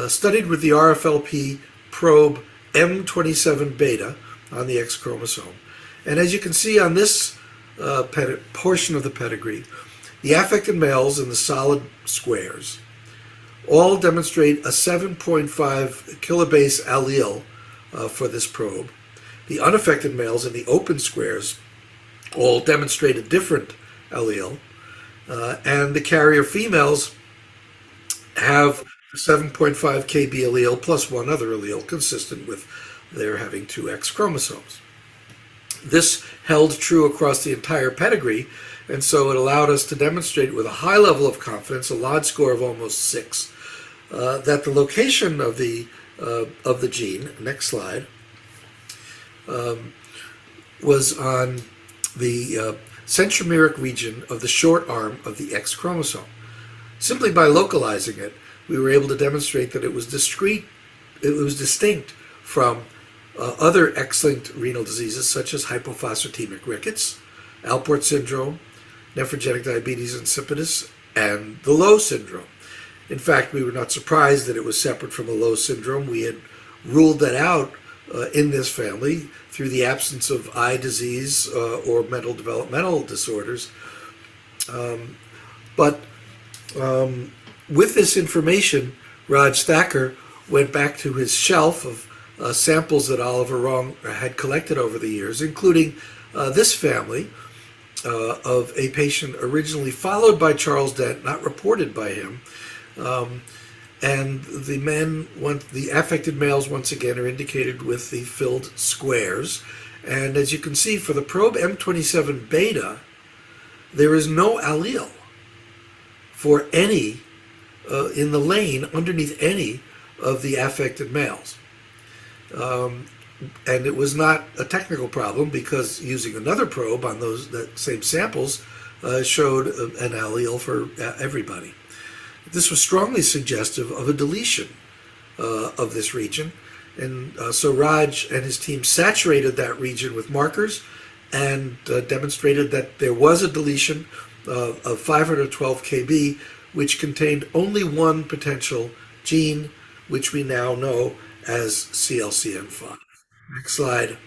studied with the RFLP probe M27 beta on the X chromosome. And as you can see on this portion of the pedigree, the affected males in the solid squares all demonstrate a 7.5 kilobase allele for this probe. The unaffected males in the open squares all demonstrate a different allele, and the carrier females have 7.5 kb allele plus one other allele, consistent with their having 2 X chromosomes. This held true across the entire pedigree, and so it allowed us to demonstrate with a high level of confidence, a log score of almost 6, that the location of the gene, next slide, was on the centromeric region of the short arm of the X chromosome. Simply by localizing it, we were able to demonstrate that it was distinct from other X-linked renal diseases such as hypophosphatemic rickets, Alport syndrome, nephrogenic diabetes insipidus, and the Lowe syndrome. In fact, we were not surprised that it was separate from the Lowe syndrome. We had ruled that out in this family through the absence of eye disease or mental developmental disorders. But with this information, Raj Thacker went back to his shelf of samples that Oliver Wrong had collected over the years, including this family of a patient originally followed by Charles Dent, not reported by him. And the affected males once again are indicated with the filled squares. And as you can see, for the probe M27 beta, there is no allele for any in the lane underneath any of the affected males. And it was not a technical problem, because using another probe on that same samples showed an allele for everybody. This was strongly suggestive of a deletion of this region, and so Raj and his team saturated that region with markers and demonstrated that there was a deletion of 512 kb, which contained only one potential gene, which we now know as CLCN5. Next slide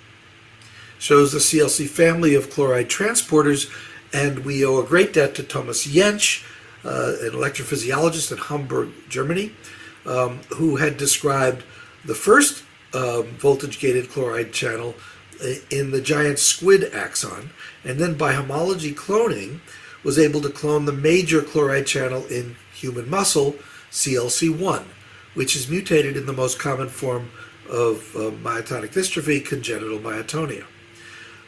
shows the CLC family of chloride transporters, and we owe a great debt to Thomas Jentsch, an electrophysiologist in Hamburg, Germany, who had described the first voltage-gated chloride channel in the giant squid axon, and then by homology cloning was able to clone the major chloride channel in human muscle, CLC1, which is mutated in the most common form of myotonic dystrophy, congenital myotonia.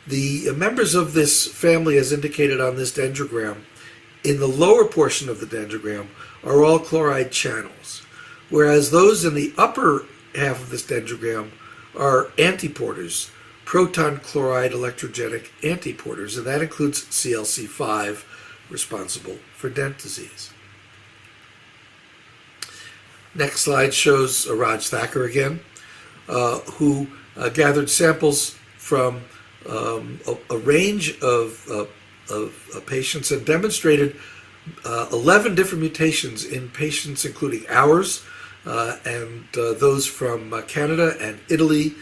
The members of this family, as indicated on this dendrogram, in the lower portion of the dendrogram are all chloride channels, whereas those in the upper half of this dendrogram are antiporters, proton chloride electrogenic antiporters, and that includes CLC5, responsible for Dent disease. Next slide shows Raj Thacker again, who gathered samples from a range of patients and demonstrated 11 different mutations in patients, including ours and those from Canada and Italy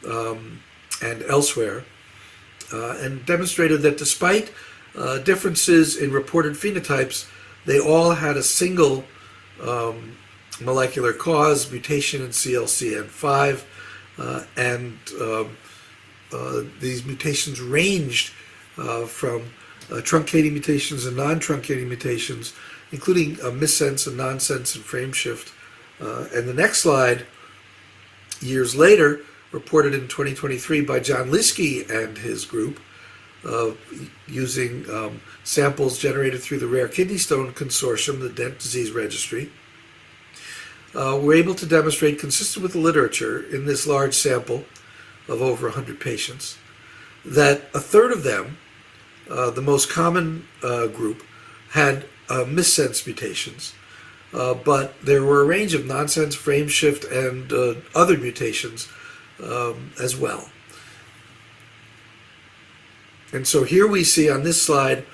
and elsewhere, and demonstrated that despite differences in reported phenotypes, they all had a single molecular cause, mutation in CLCN5, and these mutations ranged from truncating mutations and non-truncating mutations, including missense and nonsense and frame shift. And the next slide, years later, reported in 2023 by John Lieske and his group, using samples generated through the Rare Kidney Stone Consortium, the Dent Disease Registry, were able to demonstrate, consistent with the literature in this large sample of over 100 patients, that a third of them, the most common group, had missense mutations, but there were a range of nonsense, frame shift, and other mutations as well. And so here we see on this slide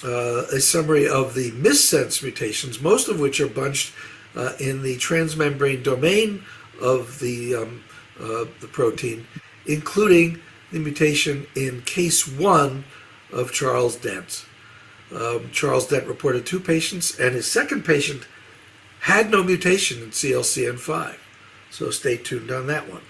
a summary of the missense mutations, most of which are bunched in the transmembrane domain of the protein, including the mutation in case 1 of Charles Dent. Charles Dent reported 2 patients, and his second patient had no mutation in CLCN5. So stay tuned on that one.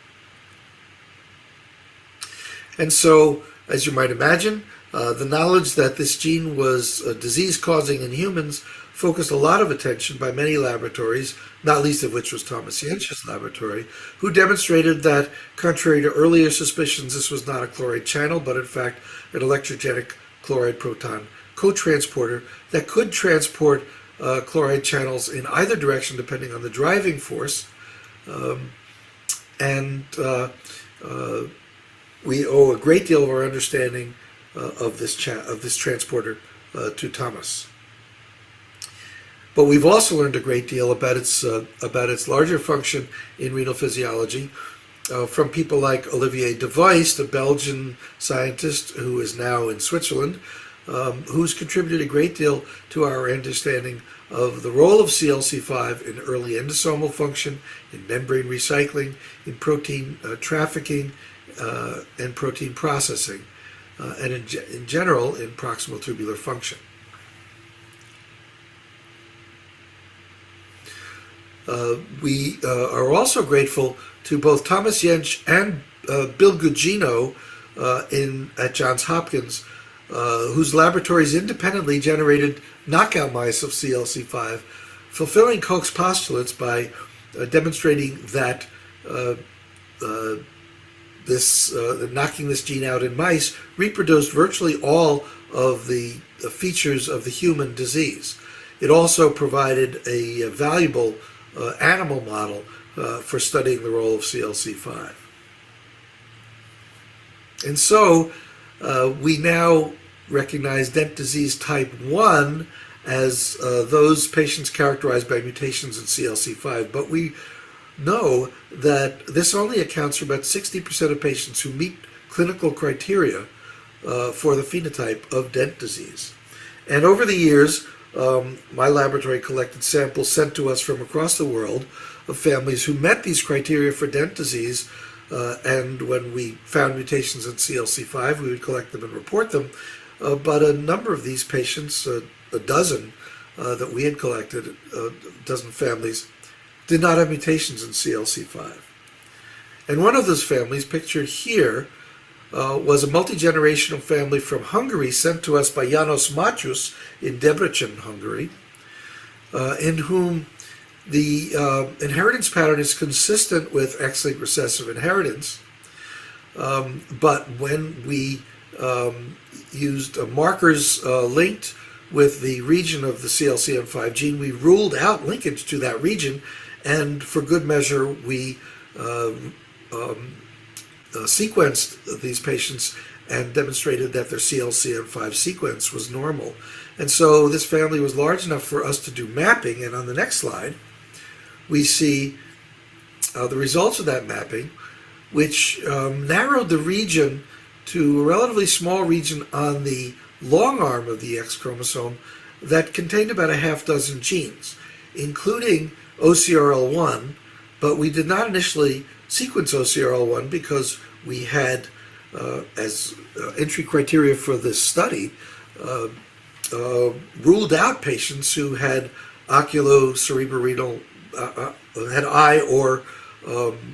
And so, as you might imagine, the knowledge that this gene was disease-causing in humans focused a lot of attention by many laboratories, not least of which was Thomas Jentsch's laboratory, who demonstrated that, contrary to earlier suspicions, this was not a chloride channel, but in fact an electrogenic chloride proton cotransporter that could transport chloride channels in either direction depending on the driving force. We owe a great deal of our understanding of this transporter to Thomas. But we've also learned a great deal about its larger function in renal physiology from people like Olivier De Vuyst, a Belgian scientist who is now in Switzerland, who's contributed a great deal to our understanding of the role of CLC5 in early endosomal function, in membrane recycling, in protein trafficking, and protein processing, and in general in proximal tubular function. We are also grateful to both Thomas Jentsch and Bill Gugino at Johns Hopkins, whose laboratories independently generated knockout mice of CLC5, fulfilling Koch's postulates by demonstrating that knocking this gene out in mice reproduced virtually all of the features of the human disease. It also provided a valuable animal model for studying the role of CLC5. And so we now recognize Dent disease type 1 as those patients characterized by mutations in CLC5, but we know that this only accounts for about 60% of patients who meet clinical criteria for the phenotype of Dent disease. And over the years, my laboratory collected samples sent to us from across the world of families who met these criteria for Dent disease, and when we found mutations in CLC5, we would collect them and report them. But a number of these patients, a dozen that we had collected, a dozen families, did not have mutations in CLC5. And one of those families, pictured here, was a multi-generational family from Hungary sent to us by János Mátyus in Debrecen, Hungary, in whom the inheritance pattern is consistent with X-linked recessive inheritance. But when we used markers linked with the region of the CLCM5 gene, we ruled out linkage to that region, and for good measure, we sequenced these patients and demonstrated that their CLCM5 sequence was normal. And so this family was large enough for us to do mapping, and on the next slide, we see the results of that mapping, which narrowed the region to a relatively small region on the long arm of the X chromosome that contained about a half dozen genes, including OCRL1, but we did not initially sequence OCRL1 because we had, as entry criteria for this study, ruled out patients who had oculocerebrorenal, had eye or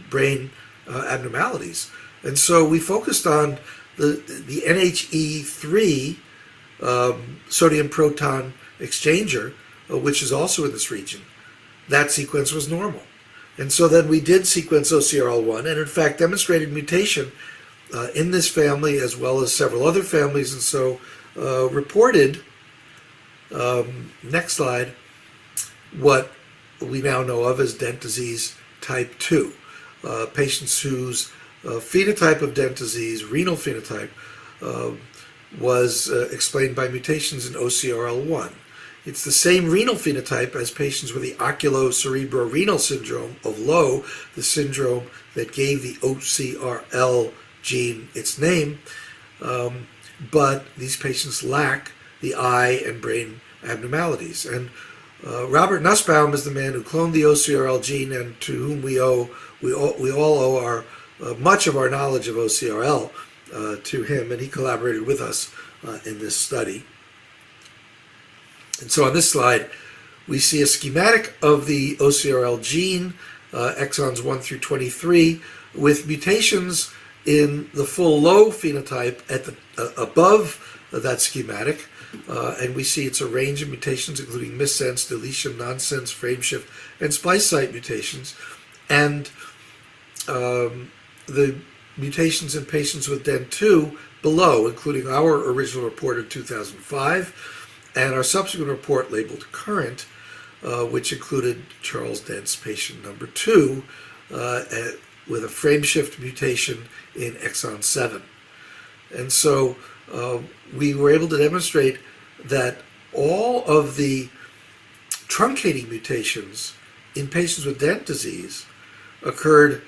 brain abnormalities. And so we focused on the NHE3 sodium proton exchanger, which is also in this region. That sequence was normal. And so then we did sequence OCRL1 and in fact demonstrated mutation in this family as well as several other families, and so reported, next slide, what we now know of as Dent disease type 2. Patients whose phenotype of Dent disease, renal phenotype, was explained by mutations in OCRL1. It's the same renal phenotype as patients with the oculocerebrorenal syndrome of Lowe, the syndrome that gave the OCRL gene its name, but these patients lack the eye and brain abnormalities. And Robert Nussbaum is the man who cloned the OCRL gene and to whom we all owe our much of our knowledge of OCRL to him, and he collaborated with us in this study. And so on this slide, we see a schematic of the OCRL gene, exons 1 through 23, with mutations in the full Lowe phenotype at the above that schematic, and we see it's a range of mutations including missense, deletion, nonsense, frameshift, and splice site mutations, and the mutations in patients with DEN2 below, including our original report in 2005 and our subsequent report labeled current, which included Charles Dent's patient number 2 with a frameshift mutation in exon 7. And so we were able to demonstrate that all of the truncating mutations in patients with Dent disease occurred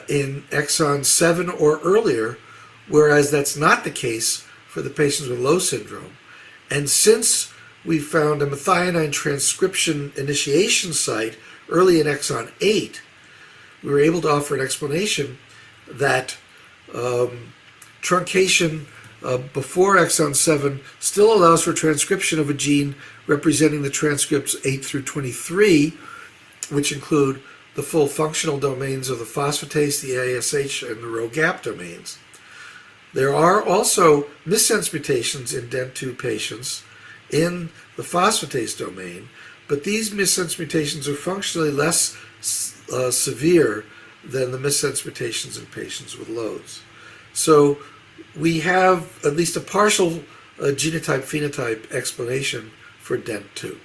in exon 7 or earlier, whereas that's not the case for the patients with Lowe syndrome. And since we found a methionine transcription initiation site early in exon 8, we were able to offer an explanation that truncation before exon 7 still allows for transcription of a gene representing the transcripts 8 through 23, which include the full functional domains of the phosphatase, the ASH, and the Rho gap domains. There are also missense mutations in DEN2 patients in the phosphatase domain, but these missense mutations are functionally less severe than the missense mutations in patients with Lowe's. So we have at least a partial genotype-phenotype explanation for DEN2.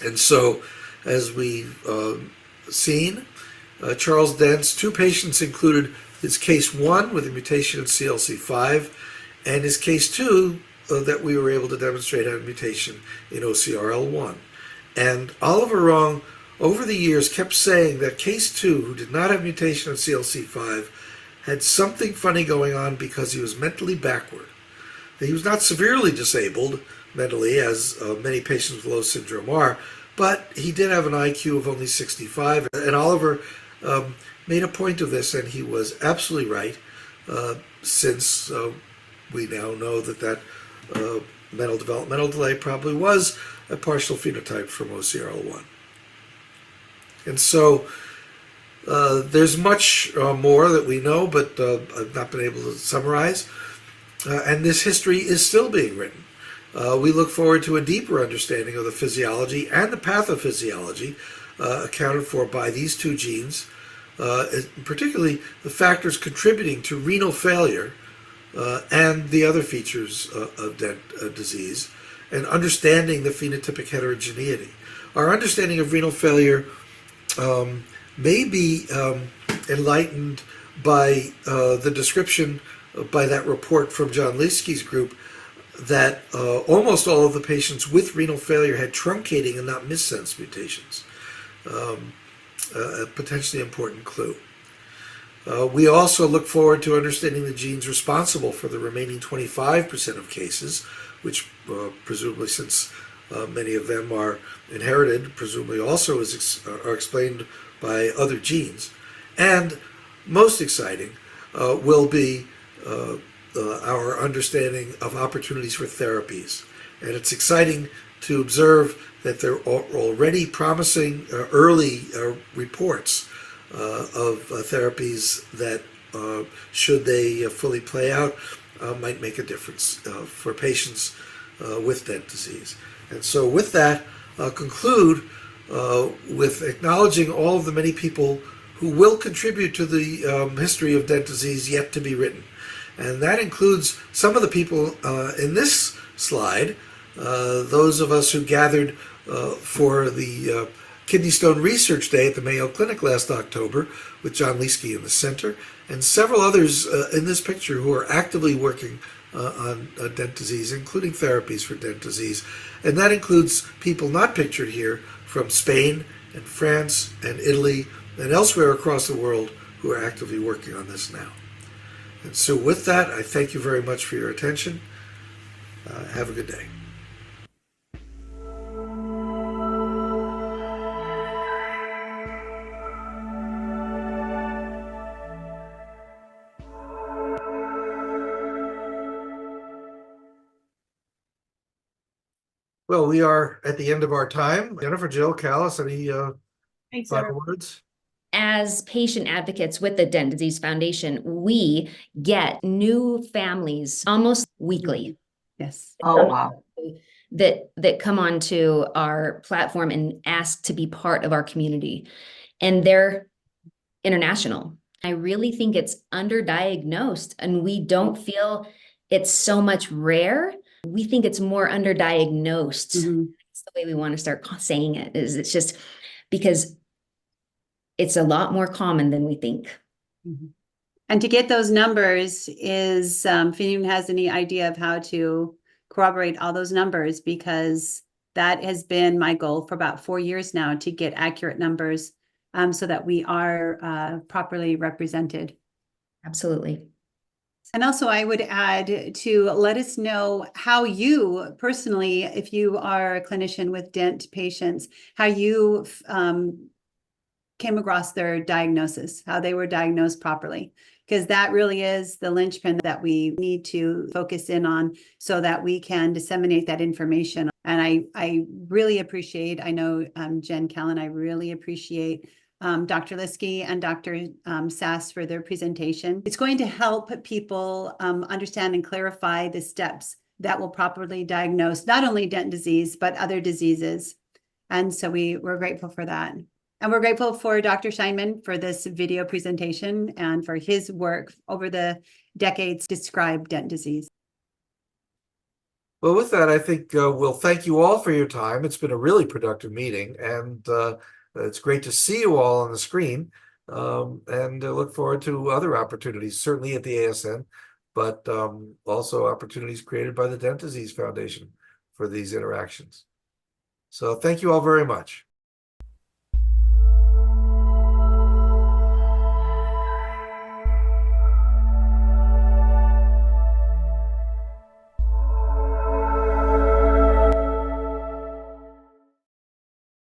And so, as we've seen, Charles Dent's 2 patients included his case 1 with a mutation in CLC5 and his case 2 that we were able to demonstrate had a mutation in OCRL1. And Oliver Wrong, over the years, kept saying that case 2, who did not have mutation in CLC5, had something funny going on because he was mentally backward. He was not severely disabled mentally, as many patients with Lowe syndrome are, but he did have an IQ of only 65, and Oliver made a point of this, and he was absolutely right, since we now know that mental developmental delay probably was a partial phenotype from OCRL1. And so There's much more that we know, but I've not been able to summarize. And this history is still being written. We look forward to a deeper understanding of the physiology and the pathophysiology accounted for by these two genes, particularly the factors contributing to renal failure and the other features of Dent disease, and understanding the phenotypic heterogeneity. Our understanding of renal failure may be enlightened by the description by that report from John Lieske's group that almost all of the patients with renal failure had truncating and not missense mutations. A potentially important clue. We also look forward to understanding the genes responsible for the remaining 25% of cases, which presumably, since many of them are inherited, presumably also are explained by other genes. And most exciting will be our understanding of opportunities for therapies. And it's exciting to observe that there are already promising early reports of therapies that, should they fully play out, might make a difference for patients with Dent disease. And so with that, I'll conclude with acknowledging all of the many people who will contribute to the history of Dent disease yet to be written. And that includes some of the people in this slide, those of us who gathered for the Kidney Stone Research Day at the Mayo Clinic last October with John Lieske in the center, and several others in this picture who are actively working on Dent disease, including therapies for Dent disease. And that includes people not pictured here from Spain and France and Italy and elsewhere across the world who are actively working on this now. And so with that, I thank you very much for your attention. Have a good day. Well, we are at the end of our time. Jennifer, Jill, Callis, any final words? As patient advocates with the Dent Disease Foundation, we get new families almost weekly. Yes. Oh, wow. That come onto our platform and ask to be part of our community. And they're international. I really think it's underdiagnosed, and we don't feel it's so much rare. We think it's more underdiagnosed. That's the way we want to start saying it, is it's just because it's a lot more common than we think. And to get those numbers is, if anyone has any idea of how to corroborate all those numbers, because that has been my goal for about 4 years now, to get accurate numbers so that we are properly represented. Absolutely. And also I would add to let us know how you personally, if you are a clinician with Dent patients, how you came across their diagnosis, how they were diagnosed properly, because that really is the linchpin that we need to focus in on so that we can disseminate that information. And I really appreciate, I know Jen Callan, I really appreciate Dr. Lieske and Dr. Sass for their presentation. It's going to help people understand and clarify the steps that will properly diagnose not only Dent disease, but other diseases. And so we're grateful for that. And we're grateful for Dr. Scheinman for this video presentation and for his work over the decades to describe Dent disease. Well, with that, I think we'll thank you all for your time. It's been a really productive meeting, and it's great to see you all on the screen, and look forward to other opportunities, certainly at the ASN, but also opportunities created by the Dent Disease Foundation for these interactions. So thank you all very much.